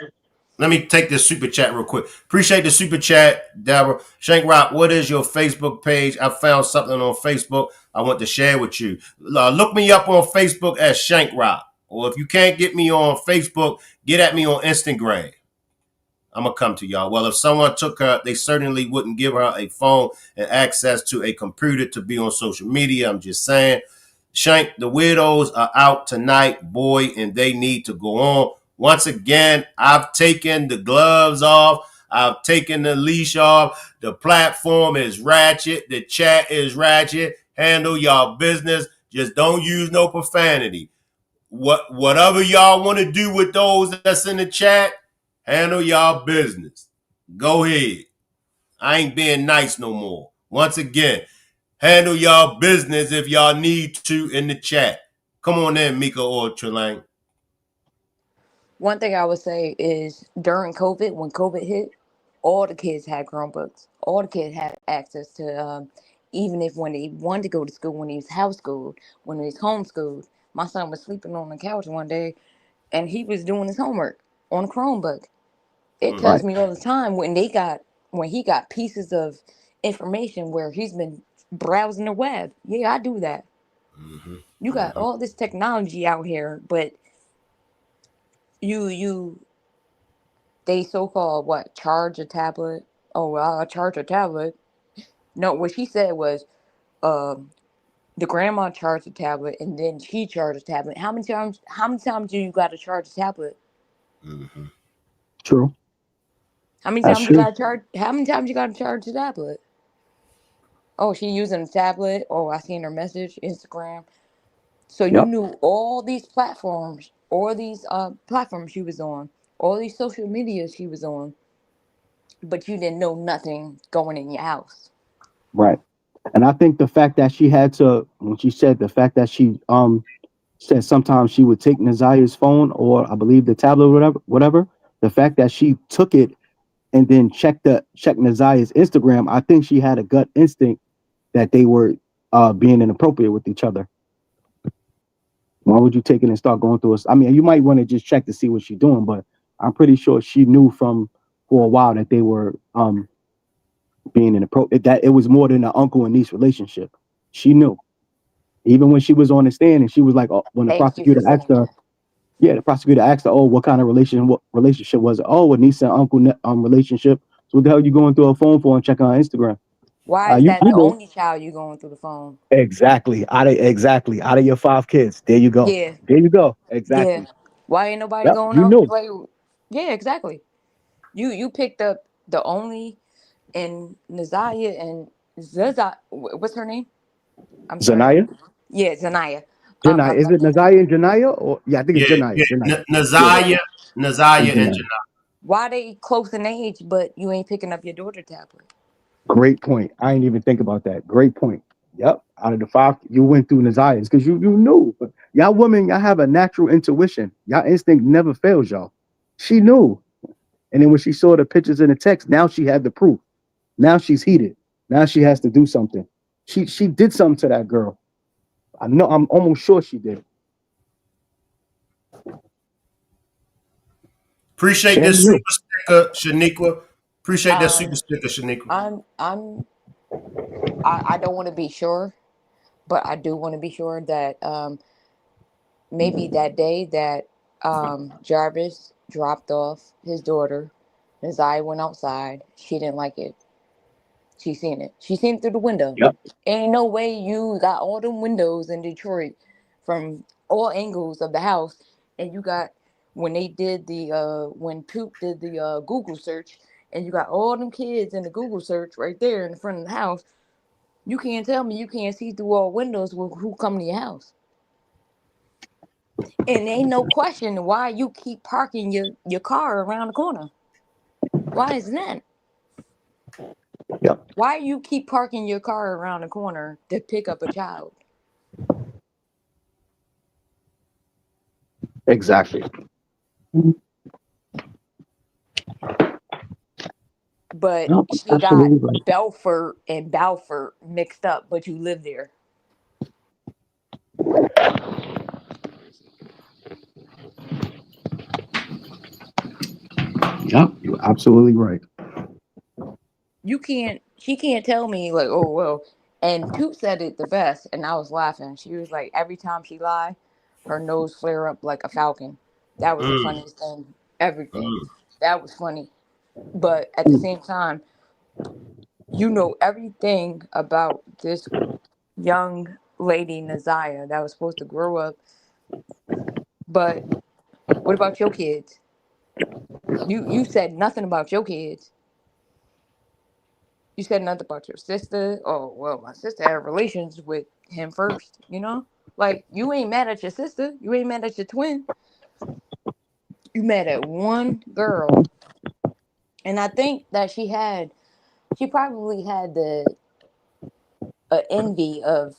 Let me take this super chat real quick. Appreciate the super chat, Deborah. Shank Rock, what is your Facebook page? I found something on Facebook I want to share with you. Look me up on Facebook as Shank Rock. Or if you can't get me on Facebook, get at me on Instagram. I'm going to come to y'all. Well, if someone took her, they certainly wouldn't give her a phone and access to a computer to be on social media. I'm just saying. Shank, the widows are out tonight, boy, and they need to go on. Once again, I've taken the gloves off. I've taken the leash off. The platform is ratchet. The chat is ratchet. Handle y'all business. Just don't use no profanity. Whatever y'all want to do with those that's in the chat, handle y'all business. Go ahead. I ain't being nice no more. Once again, handle y'all business if y'all need to in the chat. Come on in, Mika or Trelane. One thing I would say is during COVID, when COVID hit, all the kids had Chromebooks. All the kids had access to, even if when they wanted to go to school, when he was house schooled, when he was homeschooled. My son was sleeping on the couch one day, and he was doing his homework on a Chromebook. It Mm-hmm. tells Right. me all the time when he got pieces of information where he's been browsing the web. Yeah, I do that. Mm-hmm. You got Mm-hmm. all this technology out here, but you they so-called what, charge a tablet. Oh, well, I'll charge a tablet. No, what she said was um the grandma charged a tablet and then she charged a tablet. How many times do you got to charge a tablet? Mm-hmm. True. How many That's times you true. got to charge how many times you got to charge a tablet? Oh, she using a tablet. Oh, I seen her message Instagram. So you Yep. knew all these platforms, all these platforms she was on, all these social media she was on, but you didn't know nothing going in your house. Right. And I think the fact that she had to, when she said the fact that she said sometimes she would take Naziah's phone or I believe the tablet, whatever. The fact that she took it and then checked Naziah's Instagram, I think she had a gut instinct that they were being inappropriate with each other. Why would you take it and start going through I mean, you might want to just check to see what she's doing, but I'm pretty sure she knew from for a while that they were being inappropriate. That it was more than an uncle and niece relationship. She knew. Even when she was on the stand and she was like, oh, when the Thank you for prosecutor saying asked her, that. yeah, the prosecutor asked her, oh, what kind of relationship was it? Oh, a niece and uncle relationship. So what the hell are you going through her phone for and checking on Instagram? Why is that You the know only child you going through the phone? exactly out of your 5 kids. There you go. Yeah, There you go. yeah. Exactly. Why ain't nobody Yep. going You up? knew. Like, yeah, exactly. You picked up the only and Naziah and Zaza. What's her name? I'm sorry. Zanaya. Yeah, Zanaya. Janaya. I'm Is it sorry. Naziah and Janaya? Or yeah, I think it's Yeah, Janaya. yeah. Janaya. Yeah, Naziah, it's Naziah, and Janaya. Janai. Why they close in age, but you ain't picking up your daughter tablet? Great point. I didn't even think about that. Great point. Yep. Out of the 5, you went through Naziah's because you knew. Y'all women, y'all have a natural intuition. Y'all instinct never fails y'all. She knew. And then when she saw the pictures in the text, now she had the proof. Now she's heated. Now she has to do something. She did something to that girl. I know. I'm almost sure she did. Appreciate Damn this you. super sticker, Shaniqua. Appreciate that super Um, sticker, Shaniqua. I don't want to be sure, but I do want to be sure that maybe that day that Jarvis dropped off his daughter, Naziah went outside. She didn't like it. She seen it. She seen it through the window. Yep. Ain't no way you got all them windows in Detroit from all angles of the house, and you got when they did the when Poop did the Google search, and you got all them kids in the Google search right there in the front of the house. You can't tell me you can't see through all windows who come to your house. And ain't no question why you keep parking your car around the corner. Why is that? Yep. Why you keep parking your car around the corner to pick up a child? Exactly. But Yep. she got Absolutely right. Belfort and Balfour mixed up, but you live there. Yep, you're absolutely right. She can't tell me like, oh well. And Toot said it the best, and I was laughing. She was like, every time she lie, her nose flare up like a falcon. That was the Mm, funniest thing. Everything. mm. That was funny. But at the same time, you know everything about this young lady NAZIYAH that was supposed to grow up. But what about your kids? You said nothing about your kids. You said nothing about your sister. Oh well, my sister had relations with him first. You know, like you ain't mad at your sister. You ain't mad at your twin. You mad at one girl, and I think that she probably had the envy of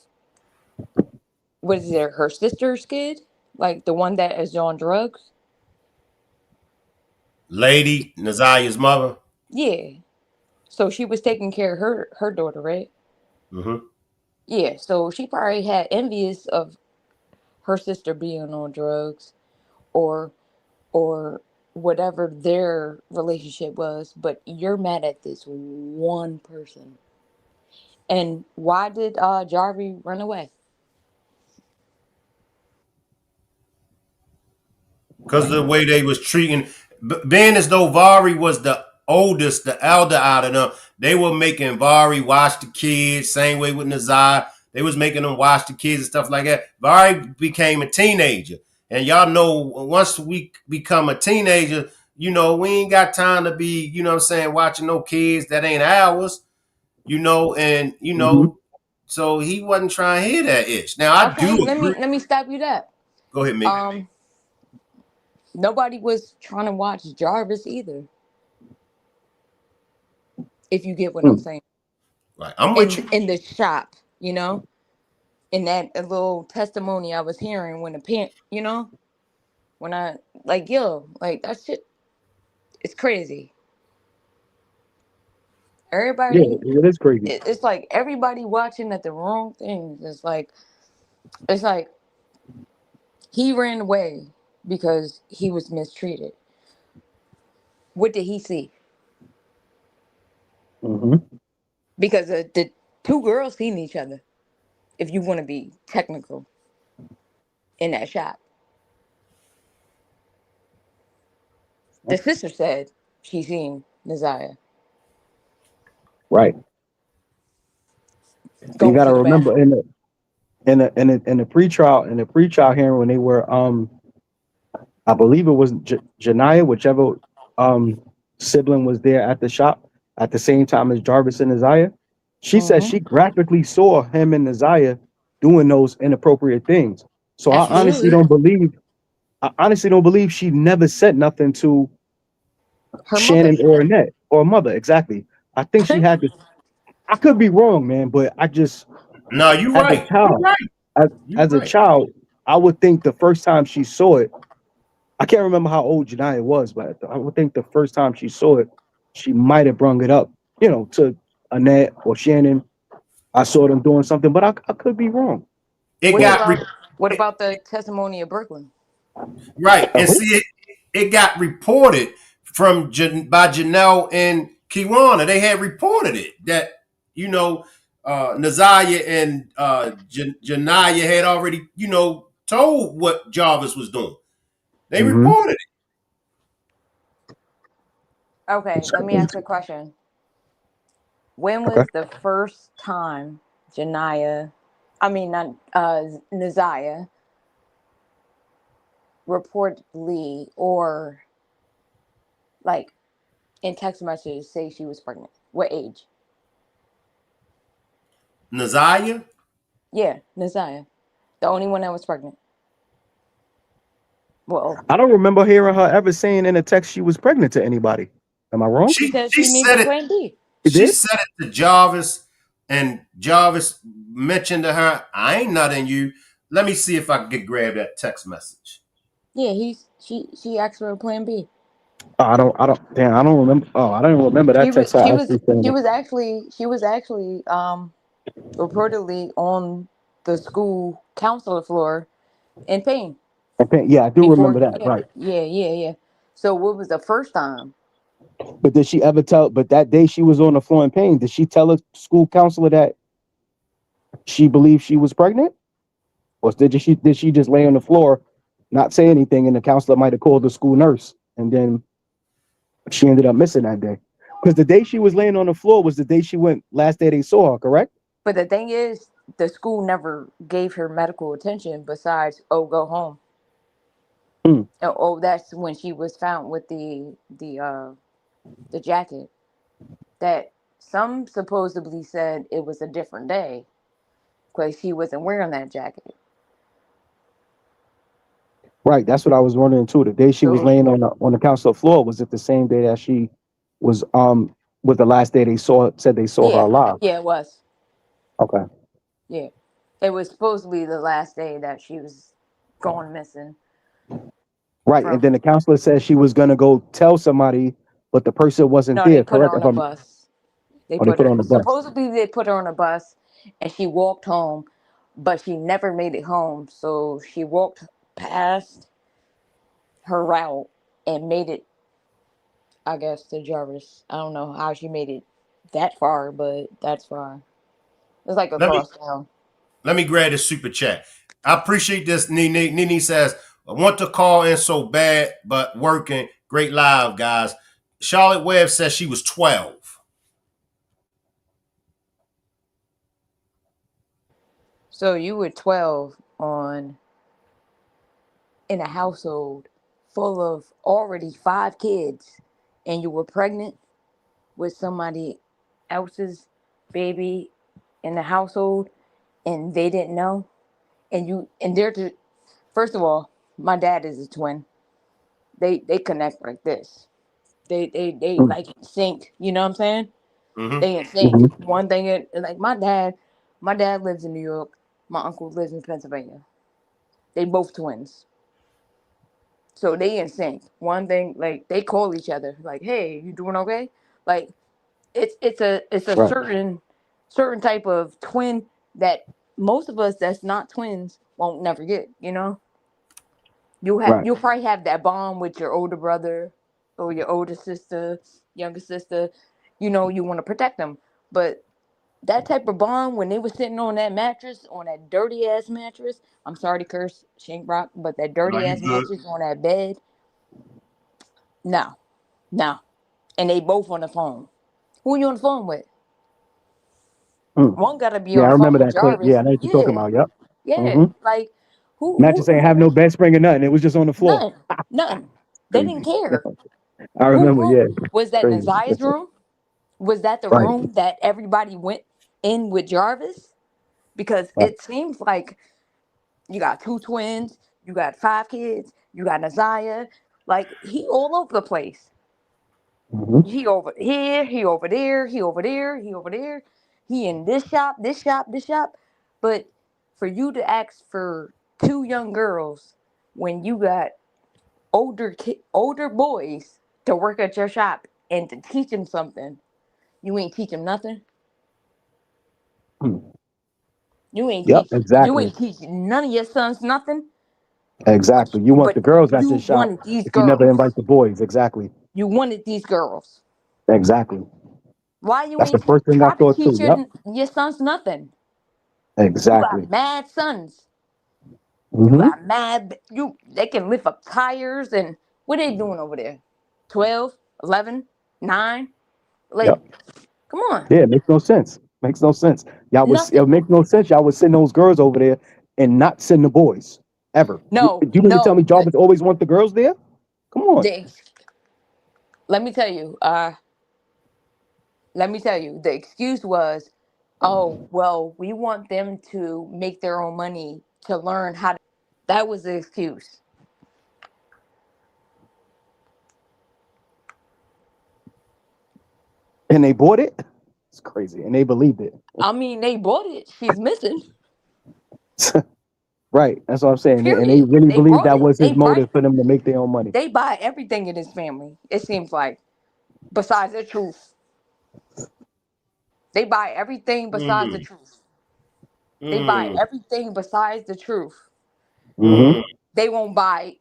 what is it, her sister's kid, like the one that is on drugs. Lady Naziah's mother. Yeah, so she was taking care of her daughter, right? Mm-hmm. Yeah, so she probably had envious of her sister being on drugs or or whatever their relationship was, but you're mad at this one person. And why did Jarvis run away? Because of the way they was treating, being as though Vari was the oldest, the elder out of them, they were making Vari watch the kids. Same way with Naziah, they was making them watch the kids and stuff like that. Vari became a teenager, and y'all know once we become a teenager, we ain't got time to be, what I'm saying, watching no kids that ain't ours, and Hmm. so he wasn't trying to hear that itch. Now I do Okay, let me agree. let me stop you there. Go ahead, Meek. Um, nobody was trying to watch Jarvis either. If you get what I'm saying. Right, I'm with In you. in the shop, in that little testimony I was hearing when the parent, when I like yo, like that shit, it's crazy. Yeah, Everybody, it is crazy. it's like everybody watching at the wrong things. It's like he ran away because he was mistreated. What did he see? Hmm. Because the two girls seen each other. If you want to be technical in that shop, the sister said she seen NAZIYAH Right. You going got to to the remember bathroom. in the pretrial hearing when they were I believe it was Janiyah, whichever um sibling was there at the shop at the same time as Jarvis and Naziah. She said Hmm. she graphically saw him and Naziah doing those inappropriate things. So Absolutely, I honestly don't believe she never said nothing to her mother. Shannon or Annette or mother. Exactly. I think she had to. I could be wrong, man, but I just No, you as a right. You child, right. as You as a right. child, I would think the first time she saw it, I can't remember how old Janiyah was, but I would think the first time she saw it, she might have brung it up, to Annette or Shannon. I saw them doing something, but I could be wrong. It What got about what about the testimony of Brooklyn? right, and Who? see it got reported by Janelle and Kiwana. They had reported it that Naziah and Janaya had already told what Jarvis was doing. They Mm-hmm. reported it. Okay, let me ask you a question. When Okay. was the first time Janaya, I mean not NAZIYAH, reportedly or like in text messages say she was pregnant? What age? Naziah, Yeah, NAZIYAH, the only one that was pregnant. Well, I don't remember hearing her ever saying in a text she was pregnant to anybody. Am I wrong? she she said she she needs a said it. plan B. It She did? said it to Jarvis, and Jarvis mentioned to her, "I ain't nutting you." Let me see if I can grab that text message. Yeah, she asked for a plan B. Oh, damn, I don't remember. Oh, I don't remember that She was text her she was actually saying she that. was actually reportedly on the school counselor floor in pain Okay, yeah, I do before. remember that. Yeah, Right. yeah, yeah, yeah. So what was the first time? But did she ever tell? But that day she was on the floor in pain. Did she tell a school counselor that she believed she was pregnant, or did she just lay on the floor, not say anything, and the counselor might have called the school nurse, and then she ended up missing that day? Because the day she was laying on the floor was the day she went. Last day they saw her, correct? But the thing is, the school never gave her medical attention besides, oh, go home. Hmm. Oh, that's when she was found with the jacket. That some supposedly said it was a different day because she wasn't wearing that jacket. Right. That's what I was wondering too. The day she was So laying on the counselor floor, was it the same day that she was was the last day they saw her yeah, alive? yeah, it was. Okay. Yeah, it was supposedly the last day that she was going missing Right. And from. then the counselor said she was gonna go tell somebody, but the person wasn't No, they there, put her correct? on If a I'm bus. They Oh, they put put her her on the bus. supposedly they put her on a bus, and she walked home, but she never made it home. So she walked past her route and made it, I guess, to Jarvis. I don't know how she made it that far, but that's far. It's like Let me across town. let me grab the super chat. I appreciate this. Nene. Nene says, I want to call in so bad, but working. Great live, guys. Charlotte Webb says she was 12. So you were 12 on in a household full of already 5 kids, and you were pregnant with somebody else's baby in the household, and they didn't know, and they're to, first of all, my dad is a twin. They connect like this. They Mm-hmm. like in sync. You know what I'm saying? Mm-hmm. They in sync. Mm-hmm. One thing, like my dad lives in New York. My uncle lives in Pennsylvania. They both twins. So they in sync. One thing, like they call each other, like, "Hey, you doing okay?" Like it's a Right. certain type of twin that most of us that's not twins won't never get. Right. You'll probably have that bond with your older brother or your older sister, younger sister. You want to protect them, but that type of bond when they were sitting on that mattress, on that dirty ass mattress. I'm sorry to curse Shank Rock, but that No, dirty you ass good. mattress on that bed, no, no. And they both on the phone. Who you on the phone with? Mm. One gotta be Yeah, on I the phone remember with that clip. Yeah, Jarvis. I know what you're talking Yeah, about. Yep. yeah. Mm-hmm. Like Mattress ain't have no bed spring or nothing. It was just on the floor. none, none. They didn't Crazy. care. I Who remember. room Yeah. was that? Crazy. Naziah's room? Was that the Right. room that everybody went in with Jarvis? Because Right. it seems like you got 2 twins, you got 5 kids, you got Naziah. Like he all over the place. Mm-hmm. He over here, he over there, he over there, he over there. He in this shop, this shop, this shop. But for you to ask for 2 young girls when you got older boys to work at your shop and to teach them something, you ain't teach them nothing. Mm. You ain't Yep. teach you Exactly. ain't teach none of your sons nothing. But Exactly. You want but the girls at you your shop, wanted these but you never girls. invite the boys. Exactly. You wanted these girls. Exactly. Why you That's the ain't first thing I try to thought teach too. Yep. your sons nothing? You got Exactly. mad sons. You Mm-hmm. got mad. They can lift up tires and what they doing over there? 12, 11, 9. Yep. Like, come on, Yeah. It makes no sense. Makes no sense. It nothing. makes no sense. Y'all would send those girls over there and not send the boys ever. No, You mean to tell me no. Jarvis always want the girls there? Come on. The, let me tell you. Let me tell you. The excuse was, oh well, we want them to make their own money to learn how to. That was the excuse. And they bought it. It's crazy. And they believed it. I mean, they bought it. She's missing. Right. That's what I'm saying. And they Period. really They believed brought that it. was his motive for them to make their own money. They buy everything in his family. It seems like, besides the truth, they buy everything besides the Mm, truth. They buy mm, everything besides the truth. Mm-hmm. mm, They won't buy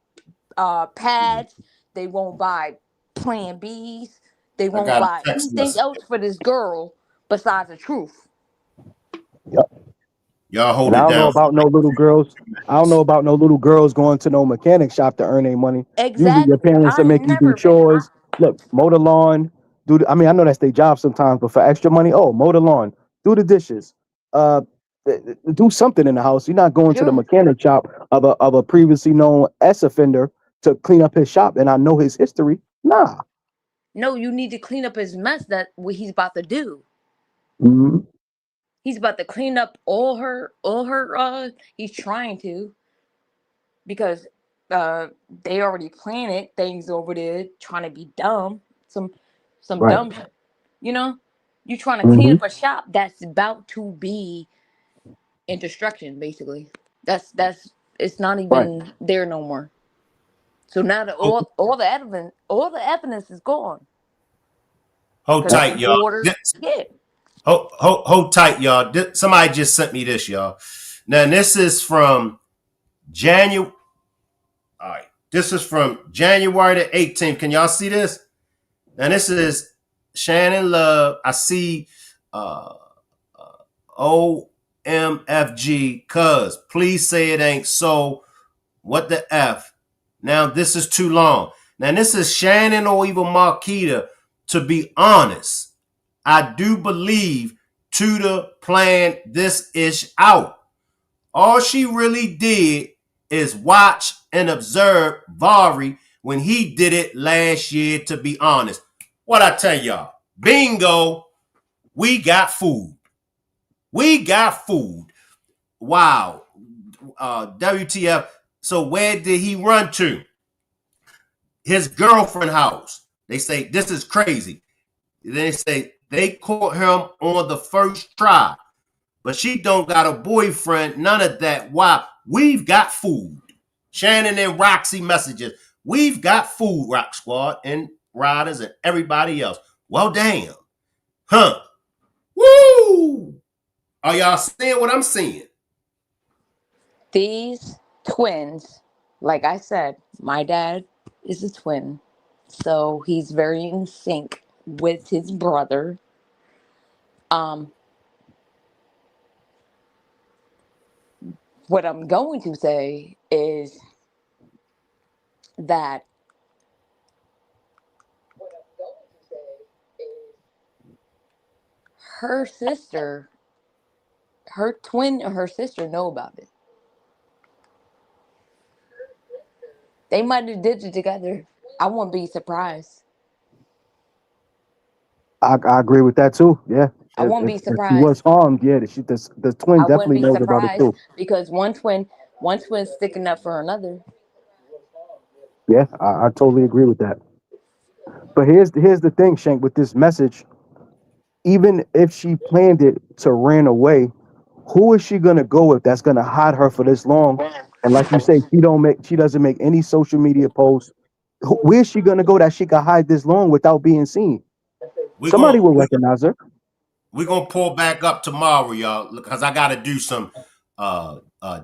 pads. They won't buy Plan Bs. They I won't got a lie text anything message. else for this girl besides the truth. Yep. Y'all hold And I it don't know down for about no little girls. I don't know about no little girls going to no mechanic shop to earn their money. Usually your Exactly. parents will I ain't make you do never been. chores. Look, mow the lawn. I mean, I know that's their job sometimes, but for extra money, oh, mow the lawn, do the dishes, uh, do something in the house. You're not going to the True. mechanic shop of a previously known S offender to clean up his shop, and I know his history. Nah. No, you need to clean up his mess. That what he's about to do. Mhm. He's about to clean up all her. He's trying to, because they already planted things over there trying to be dumb. Some Right. dumb shit. You know? You trying to clean Hmm. up a shop that's about to be in destruction, basically. That's it's not Right. even there no more. So now the hold, all the evidence is gone. hold Because Yep. the tight, y'all. water, yeah. Hold tight, y'all. Somebody just sent me this, y'all. Now this is from January. All right, this is from January the 18th. Can y'all see this? Now this is Shannon Love. I see uh, OMFG. Cuz please say it ain't so. What the F? Now this is too long. Now this is Shannon or even Marquita. To be honest, I do believe Tudor planned this ish out. All she really did is watch and observe Vari when he did it last year, to be honest. What I tell y'all? Bingo, we got food. We got food. Wow. WTF. So where did he run to? His girlfriend house. They say this is crazy. They say they caught him on the first try, but she don't got a boyfriend. None of that. Why? We've got food. Shannon and Roxy messages. We've got food, Rock Squad and Riders and everybody else. Well, damn. Huh. Woo! Are y'all seeing what I'm seeing? These twins, like I said, my dad is a twin. So he's very in sync with his brother. Um, what I'm going to say is that her sister, her twin or her sister know about it. They might have did it together. I wouldn't be surprised. I agree with that too. Yeah. I won't be If she was surprised. harmed, yeah, the twin I wouldn't definitely be knows about it surprised too. because one twin's sticking up for another. Yeah, I totally agree with that. But here's the thing, Shank, with this message. Even if she planned it to ran away, who is she gonna go with that's gonna hide her for this long? And like you say, she doesn't make any social media posts. Where's she gonna go that she can hide this long without being seen? We're Somebody gonna will recognize her. we're gonna pull back up tomorrow, y'all, because I gotta do some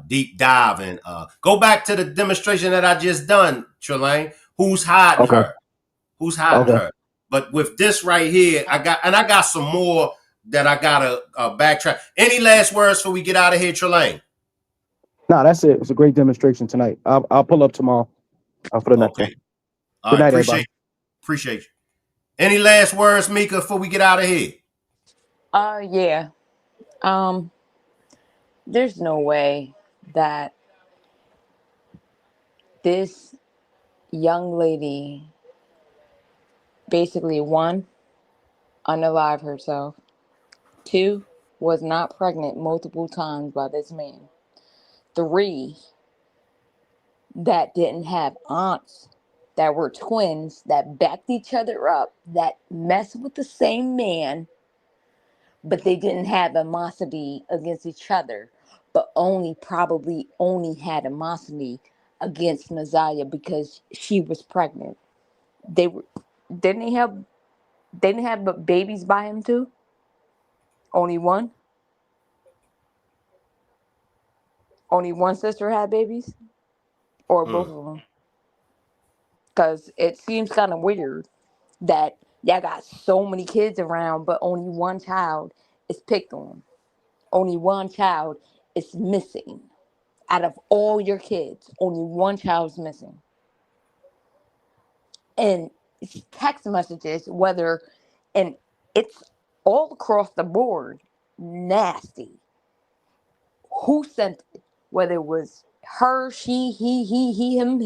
deep dive and go back to the demonstration that I just done, Trelane. Who's hiding Okay. her? Who's hiding Okay. her? But with this right here, I got some more that I gotta backtrack. Any last words before we get out of here, Trelane? Nah, that's it. It's a great demonstration tonight. I'll pull up tomorrow for the next one. Okay. All Good right. night, everybody. Appreciate you. Any last words, Mika, before we get out of here? Yeah. Um, there's no way that this young lady basically one, unalive herself, two, was not pregnant multiple times by this man, three, that didn't have aunts that were twins that backed each other up, that messed with the same man, but they didn't have animosity against each other, but only had animosity against NAZIYAH because she was pregnant. They were didn't they didn't have babies by him too? Only one? Only one sister had babies? Or both Mm. of them? Because it seems kind of weird that Y'all got so many kids around, but only one child is picked on. Only one child is missing. Out of all your kids, only one child's missing. And it's text messages, and it's all across the board nasty. Who sent it? Whether it was her, she, he, him,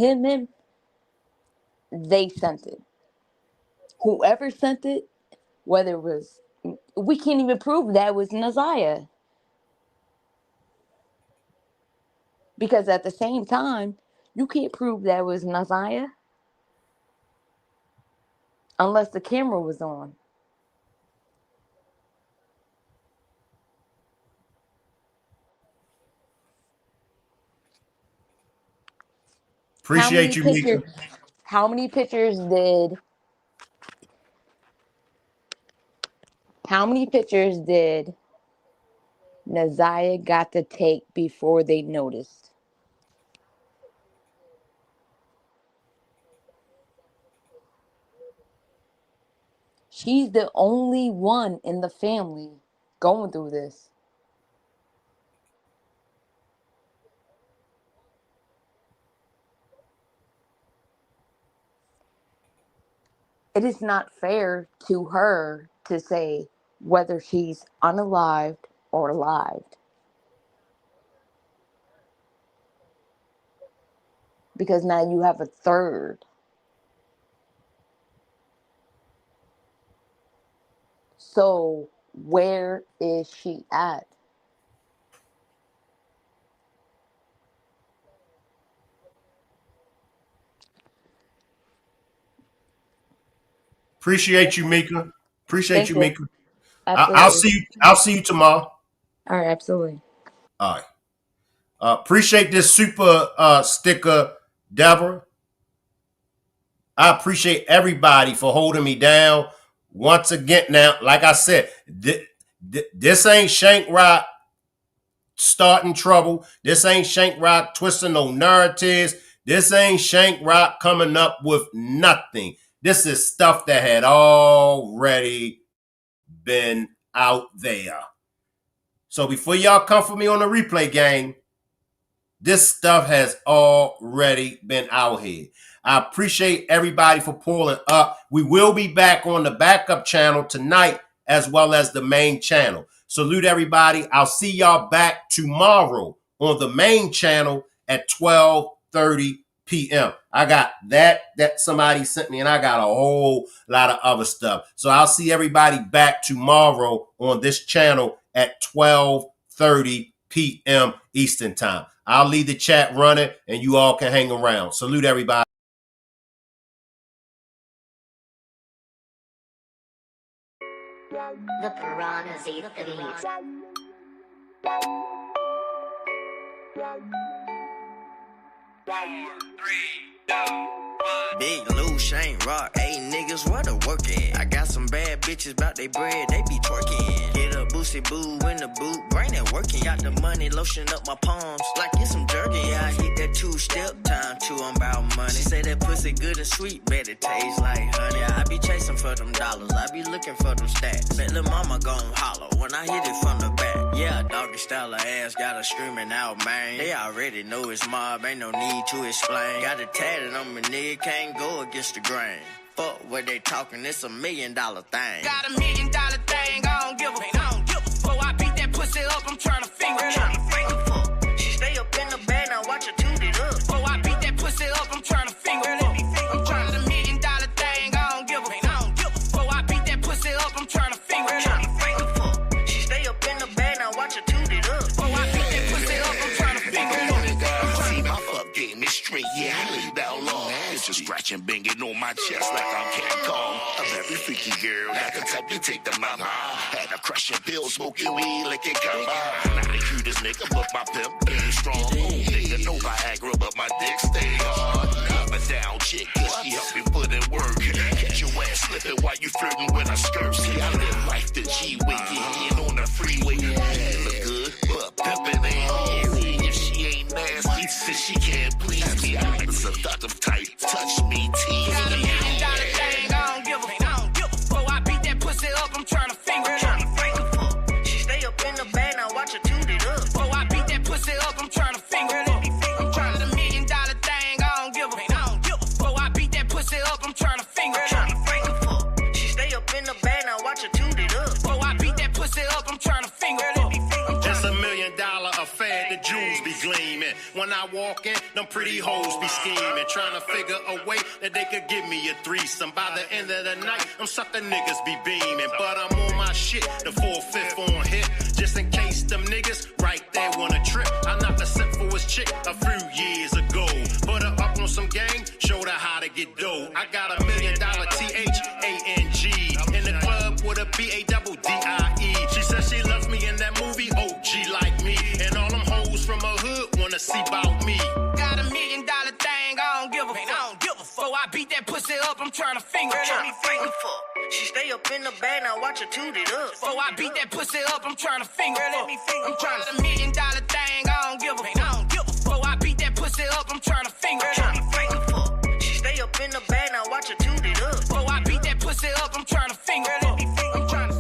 they sent it. Whoever sent it, whether it was, we can't even prove that it was NAZIYAH. Because at the same time, you can't prove that it was NAZIYAH unless the camera was on. Appreciate you, Mika. How many pictures did NAZIYAH got to take before they noticed? She's the only one in the family going through this. It is not fair to her to say whether she's unalived or alived. Because now you have a third. So where is she at? Appreciate you, Mika. Appreciate Thank you, you. Mika. Absolutely. I'll see you tomorrow. All right, absolutely. All right. Appreciate this super sticker, Deborah. I appreciate everybody for holding me down. Once again, now, like I said, this ain't Shank Rock starting trouble. This ain't Shank Rock twisting no narratives. This ain't Shank Rock coming up with nothing. This is stuff that had already been out there. So before y'all come for me on the replay game, this stuff has already been out here. I appreciate everybody for pulling up. We will be back on the backup channel tonight as well as the main channel. Salute everybody. I'll see y'all back tomorrow on the main channel at 12:30 p.m. I got that somebody sent me, and I got a whole lot of other stuff. So I'll see everybody back tomorrow on this channel at 12:30 p.m. Eastern Time. I'll leave the chat running, and you all can hang around. Salute everybody. The piranhas eat the meat. Big Lou, Shane Rock, hey niggas, where the work at? I got some bad bitches bout they bread, they be twerking. Get a boosty boo in the boot, brain ain't working. Got the money, lotion up my palms, like it's some jerky. Yeah, I hit that two-step, time to I'm about money. She say that pussy good and sweet, bet it tastes like honey. I be chasing for them dollars, I be looking for them stacks. Bet lil' mama gon' holler when I hit it from the back. Yeah, doggy style of ass, got her screaming out, man. They already know it's mob, ain't no need to explain. Got it tatted on my nigga, can't go against the grain. Fuck what they talking, it's $1 million thing. Got $1 million thing, I don't give a fuck. Before I beat that pussy up, I'm trying to finger it. She stay up in the bed, now watch her toot it up. Before I beat that pussy up, I'm trying to finger it. I'm trying to $1 million thing, I don't give a fuck. Before I beat that pussy up, I'm trying to finger it. She stay up in the bed, now watch her toot it up. Before I beat that pussy up, I'm trying to finger it. See my fuck game is straight, yeah, I lay down long. It's just scratching, banging on my chest like I'm King Kong. A very freaky girl, like the type you take the mama. Had a crushing pill, smoking weed like it come by. Not the cutest nigga, but my pimp game strong. Old nigga, no Viagra, but my dick stay hard. Up and down chick, cause she help me put in work. Catch your ass slipping while you flirting with her skirt. See, I live life the G-way, getting on the freeway. You look good, but pimpin' ain't easy. If she ain't nasty, since she can't please me, I'm a seductive type. Touch me, tease me. Got $1 million thing, I don't give a fuck. I walk in, them pretty hoes be scheming, trying to figure a way that they could give me a threesome. By the end of the night, them sucker niggas be beaming, but I'm on my shit, the 4/5 on hit, just in case them niggas right there wanna trip. I knocked a sip for his chick a few years ago, put her up on some game, showed her how to get dough. I got $1 million THANG in the club with a BADDIE. She says she loves me in that movie, OG like me, and all them hoes from her hood wanna see about me. Got $1 million thing, I don't give a fuck. So I beat that pussy up, I'm trying to finger Let me finger fuck. She stay up in the bag, now watch her toot it up. So I beat that pussy up, I'm trying to finger fuck. I'm trying to $1 million thing, I don't give a fuck. So I beat that pussy up, I'm trying to finger fuck. She stay up in the bag, now watch her toot it up. So I beat that pussy up, I'm trying to finger fuck. I'm trying to.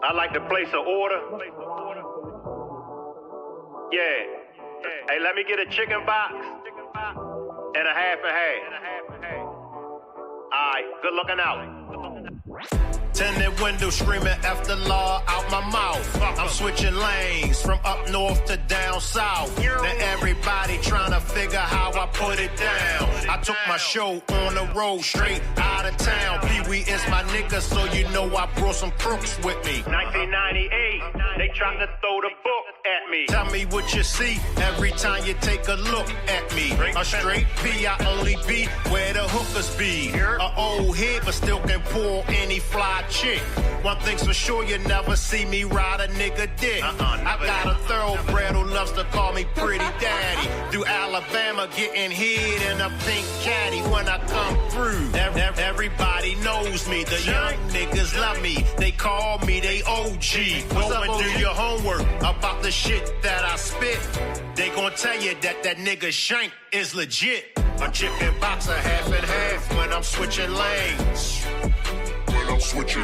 I like to place an order. Yeah. Hey, let me get a chicken box and a half and half. All right, good looking out. Tinted window screaming after law out my mouth. I'm switching lanes from up north to down south. Then everybody trying to figure how I put it down. I took my show on the road straight out of town. Pee-wee is my nigga, so you know I brought some crooks with me. 1998, they tried to throw the book at me. Tell me what you see every time you take a look at me. A straight P, I only be where the hookers be. A old head, but still can pull any fly chick. One thing's for sure, you never see me ride a nigga dick. I got a thoroughbred who loves to call me pretty daddy. Through Alabama, getting hit in a pink caddy when I come through. Everybody knows me, the young niggas love me. They call me, they OG. Go and do your homework about the shit that I spit. They gon' tell you that nigga Shank is legit. A chicken box a half and half when I'm switching lanes. I'm switching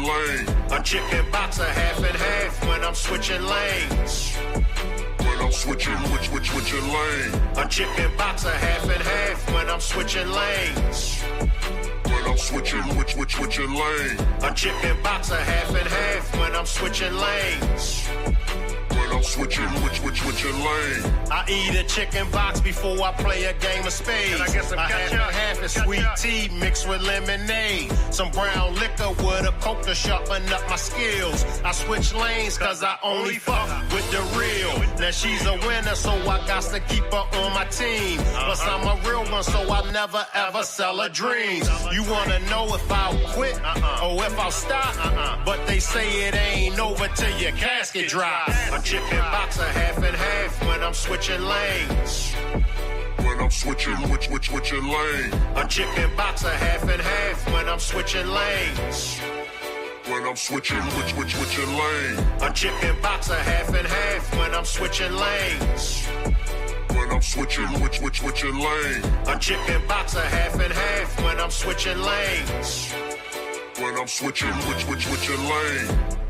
lane. A chicken box a half and half when I'm switching lanes. When I'm switching lane. A chicken box a half and half when I'm switching lanes. When I'm switching lane. A chicken box a half and half when I'm switching lanes. When I'm switching lane. I eat a chicken box before I play a game of spades. Can I get some a half and half is sweet tea mixed with lemonade. Some brown liquor with a coke to sharpen up my skills. I switch lanes cause I only fuck with the real. Now she's a winner, so I got to keep her on my team. Plus I'm a real one, so I never ever sell her dreams. You wanna know if I'll quit or if I'll stop? But they say it ain't over till your casket drops. A chicken box a half and half when I'm switching lanes. When I'm switching lane. A chicken box a half and half when I'm switching lanes. When I'm switching lane. A chicken box a half and half when I'm switching lanes. When I'm switching lane. A chicken box a half and half when I'm switching lanes. When I'm switching lane.